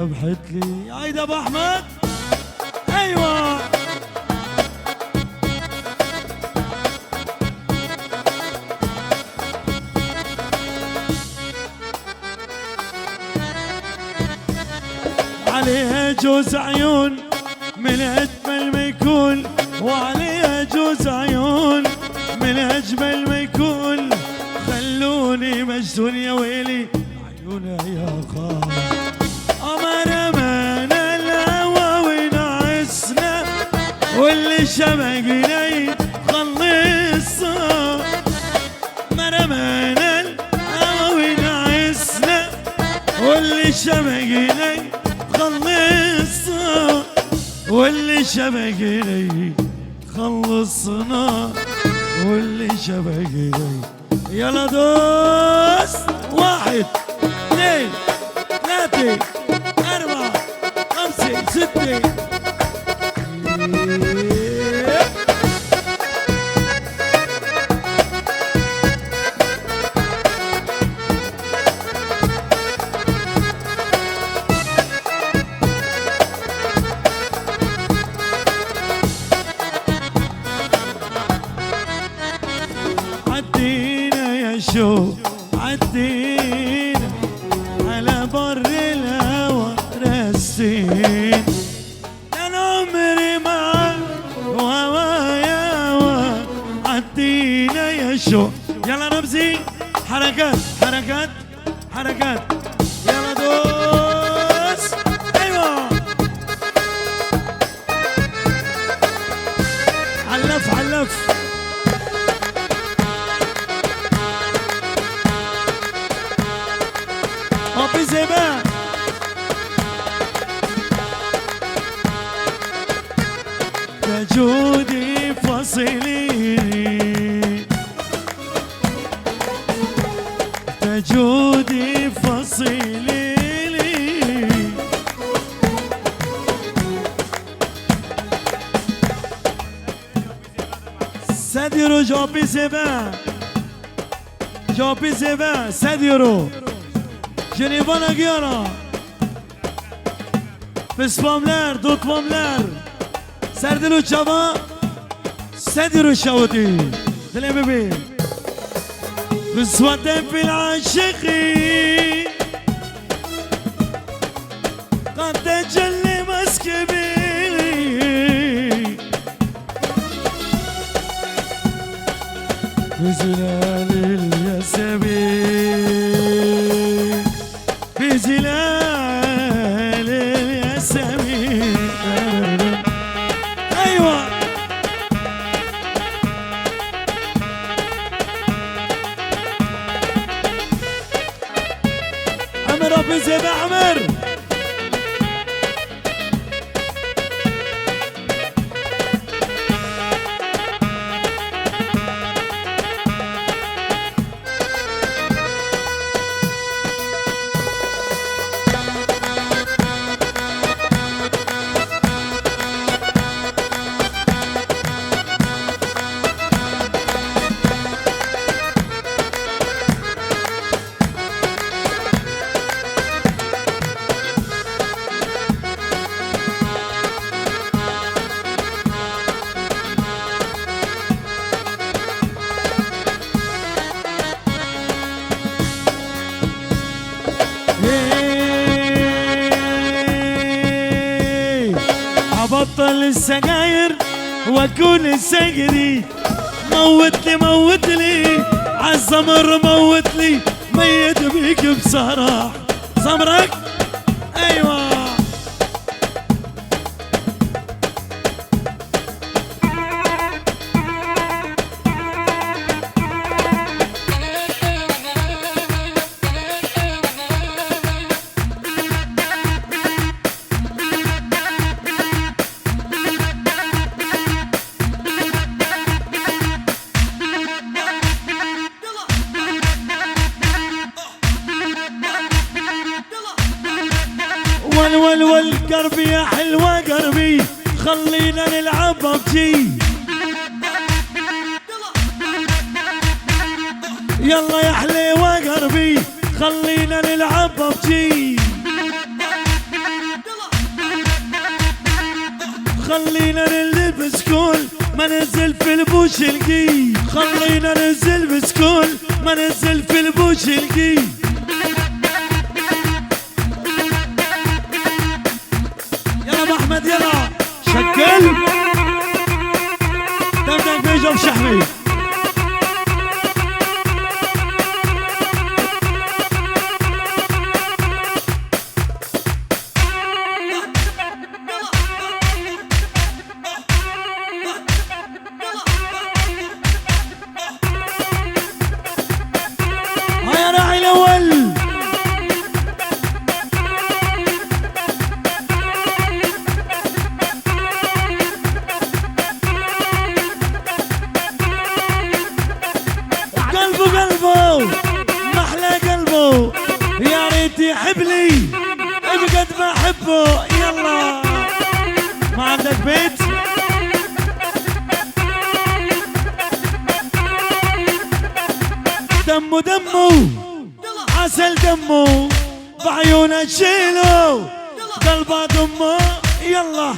ذبحت لي هيدا ابو احمد ايوه عليها جوز عيون من اجمل ما يكون وعليها جوز عيون من اجمل ما يكون خلوني مجنون يا ويلي عيونها يا خال قمر مانا الهوى ونعسنا واللي شبقنا خلصنا مرمانا الهوى ونعسنا واللي شبقنا خلصنا واللي شبقنا خلصنا واللي شبقنا يلا دوس واحد اثنين ثلاثة أربعة خمسة ستة عدينا يا شو عدينا على بر الهوى رسين انا عمري معاك وهوايا هوا عدينا يا شو يلا رمزي حركات حركات حركات يلا دوس ايوه علف علف زمان تجودي فصليني تجودي فصليني سديرو جوبي زمان جوبي زمان سديرو Jenivana Giana Fispamler, Dutmamler Serdilu Çava Sediru Şavuti Dile bebi Fisvatem fil aşıkî Kad tecelli meskebi Füzülalil yesebi بزلال الياسمين ايوه عمر ابو زيد عمر ابطل السجاير واكون سجري موت لي عالزمر موت لي ميت بيك بصراحة زمرك ايوه ول قربي يا حلوة قربي خلينا نلعب ببجي يلا يا حلوة قربي خلينا نلعب ببجي خلينا نلبس كل ما ننزل في البوش القي خلينا ننزل بسكول ما ننزل في البوش القي يلا ابو احمد يلا شكل دمدم بيجو بشحمي يحبني بقد ما احبه يلا ما عندك بيت دمه عسل دمه بعيونه تشيله قلبه دمه يلا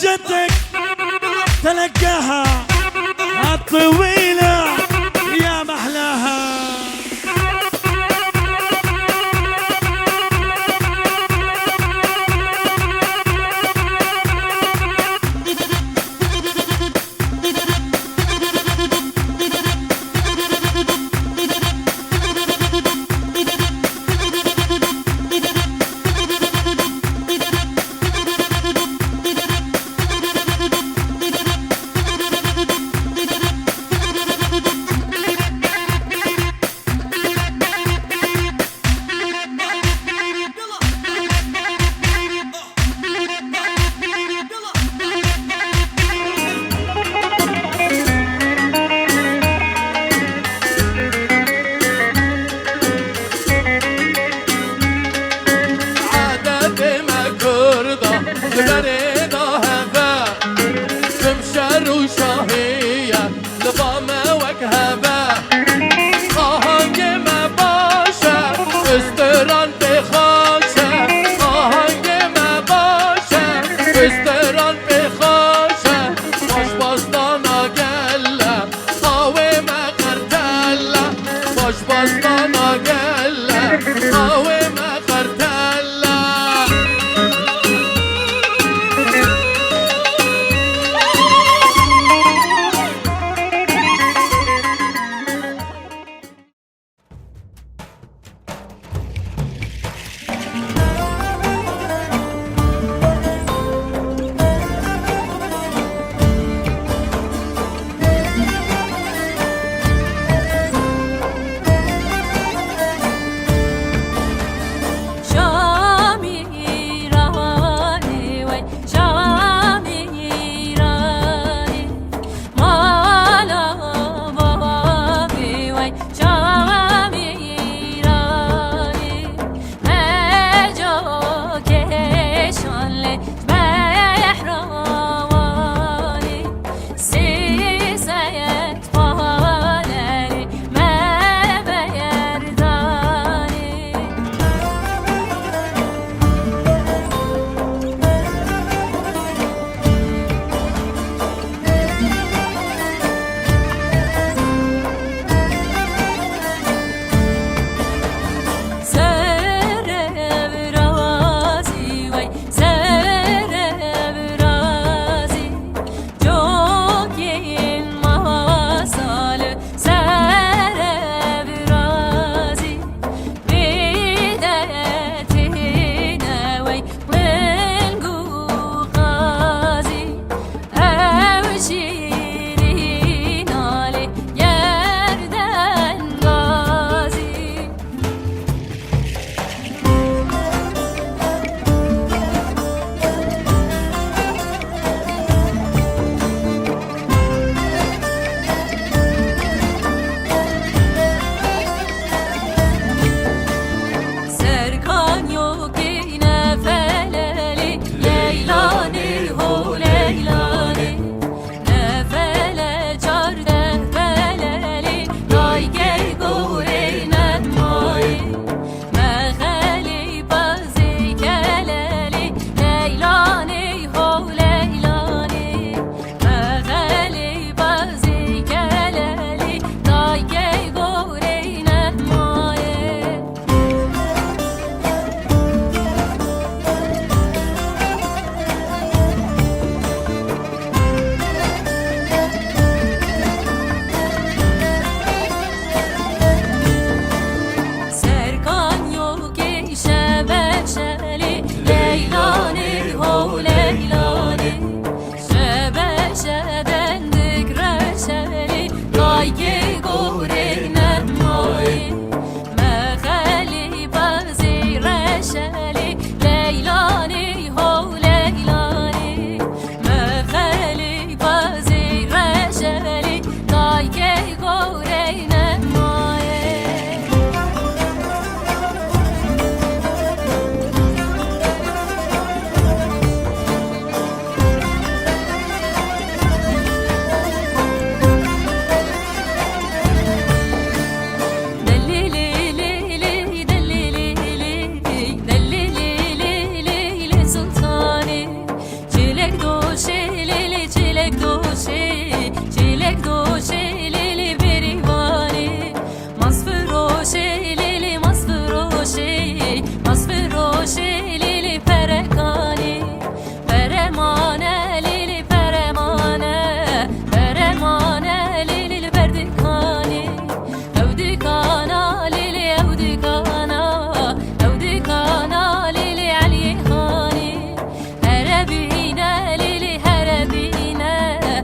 جدك تلقاها الطويلة يا محلاها روشی چیلک دوشی لیلی بریوانی مصفر روشی لیلی مصفر روشی مصفر روشی لیلی پرکانی پرمانه لیلی پرمانه پرمانه لیلی بردکانی اودکانا لیلی اودکانا اودکانا لیلی علی خانی هربینه لیلی هربینه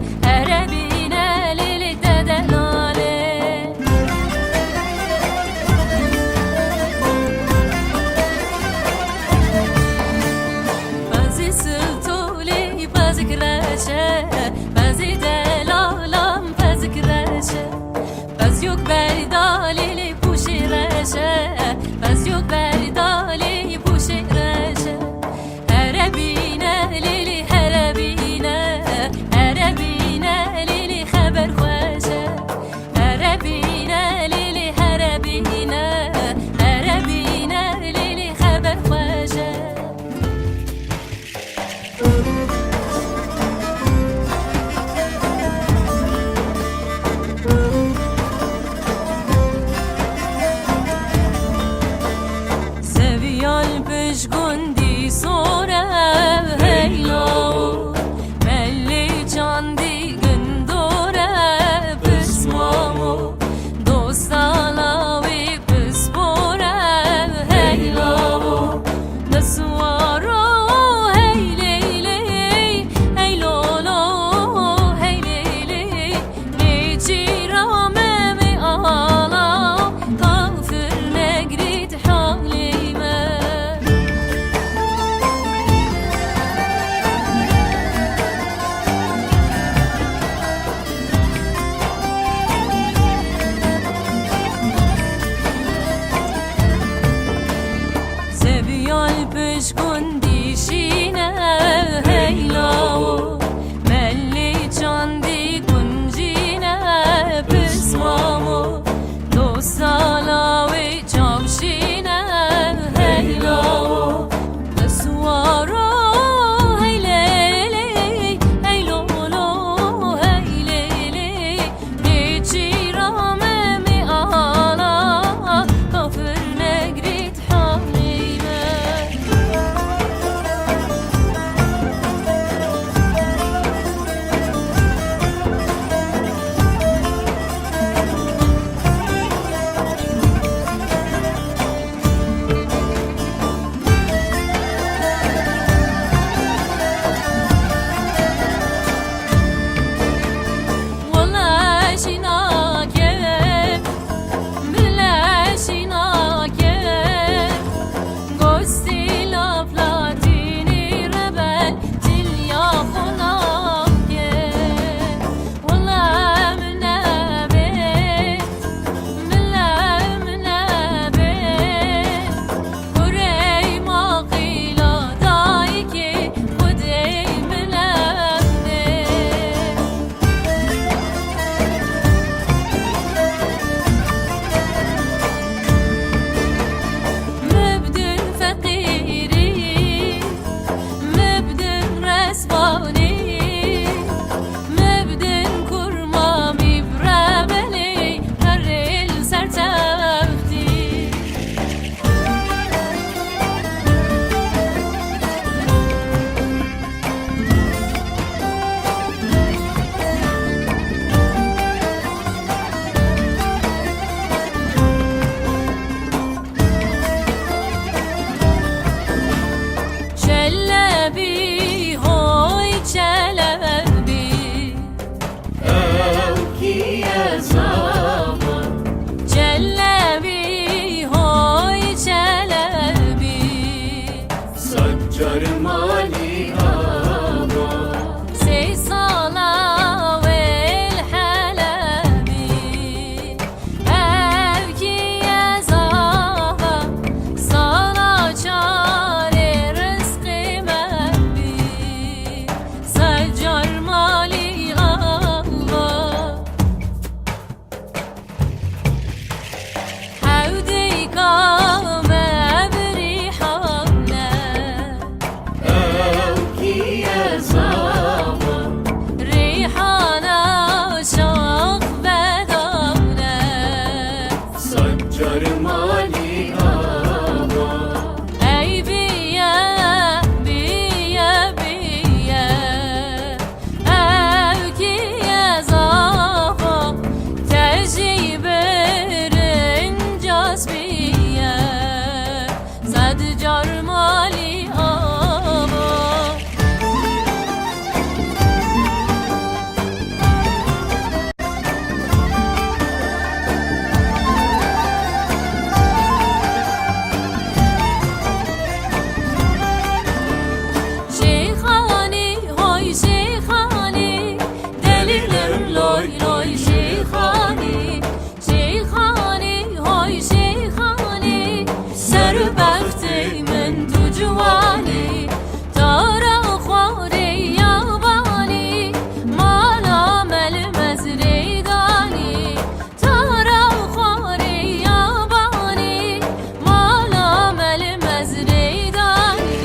لای لای شیخانی شیخانی های شیخانی سر بخت من تو جوانی تارا خواره یابانی مال عمل مزریدانی تارا خواره یابانی مال عمل مزریدانی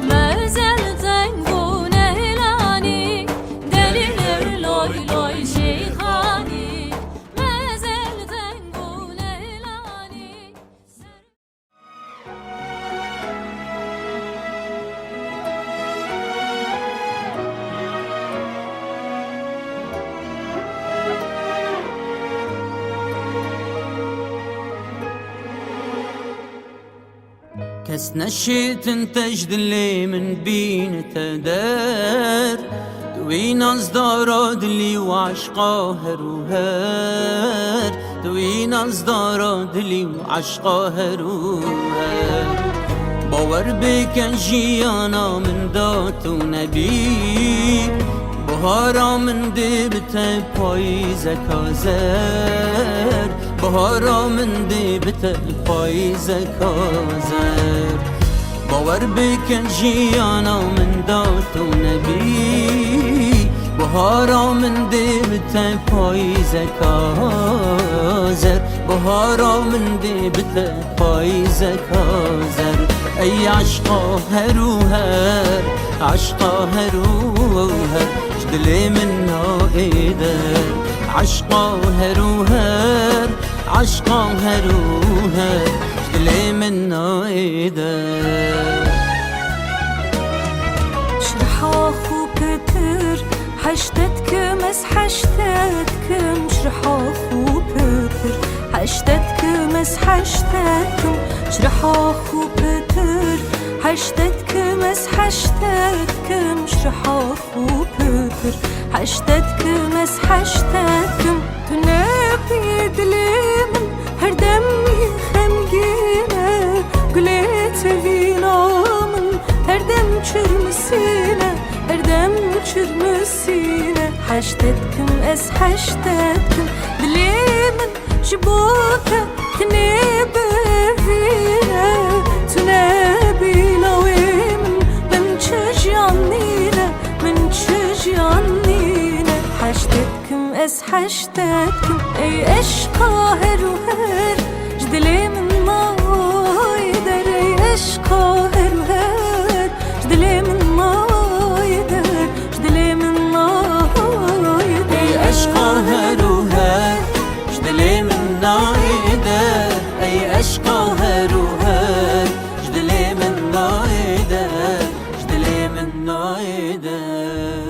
مازال تنقون هلاني دليل لوي لوي شيخاني مازال تنقون هلاني كس نشيت انتجد اللي من بين تدار دوين اصدارات اللي وعشقا هروهار دوين اصدارات اللي وعشقا هروهار باور بكن جيانا من دات و نبي بهارا من دبت پاییز کازر بهارا من دبت پاییز کازر باور بکن جیانا من دات و نبی بهارا من دبت پاییز کازر بهارا من دبت پاییز کازر ای عشقا هروهر عشقا هروهر جدلي من نائدر عشقا هروهر عشقا هروهر جدلي من نائدر شرحا خو بتر حشتتكم اس حشتتكم شرحا خو بتر حشتتكم اس حشتتكم شرحا خو بتر حشتتكم اس حشتتكم شرحا خو بتر حشتتكم اس حشتتكم تنبي دليمن هر دم يخمجينا قلت فينا من هر دم çürmesine her dem çürmesine حشتتكم اس حشتتكم دليمن شبوكة تنبي فينا تنبي لويمن من تشجعنينا من تشجعنينا حشتتكم اس حشتتكم اي اشقا هروهر جدلي من ما يدر اي اشقا هروهر جدلي من ما يدر جدلي من ما يدر اي اشقا هروهر جدلي من نايدر اي اشقا هروهر جدلي من نايدر جدلي من نايدر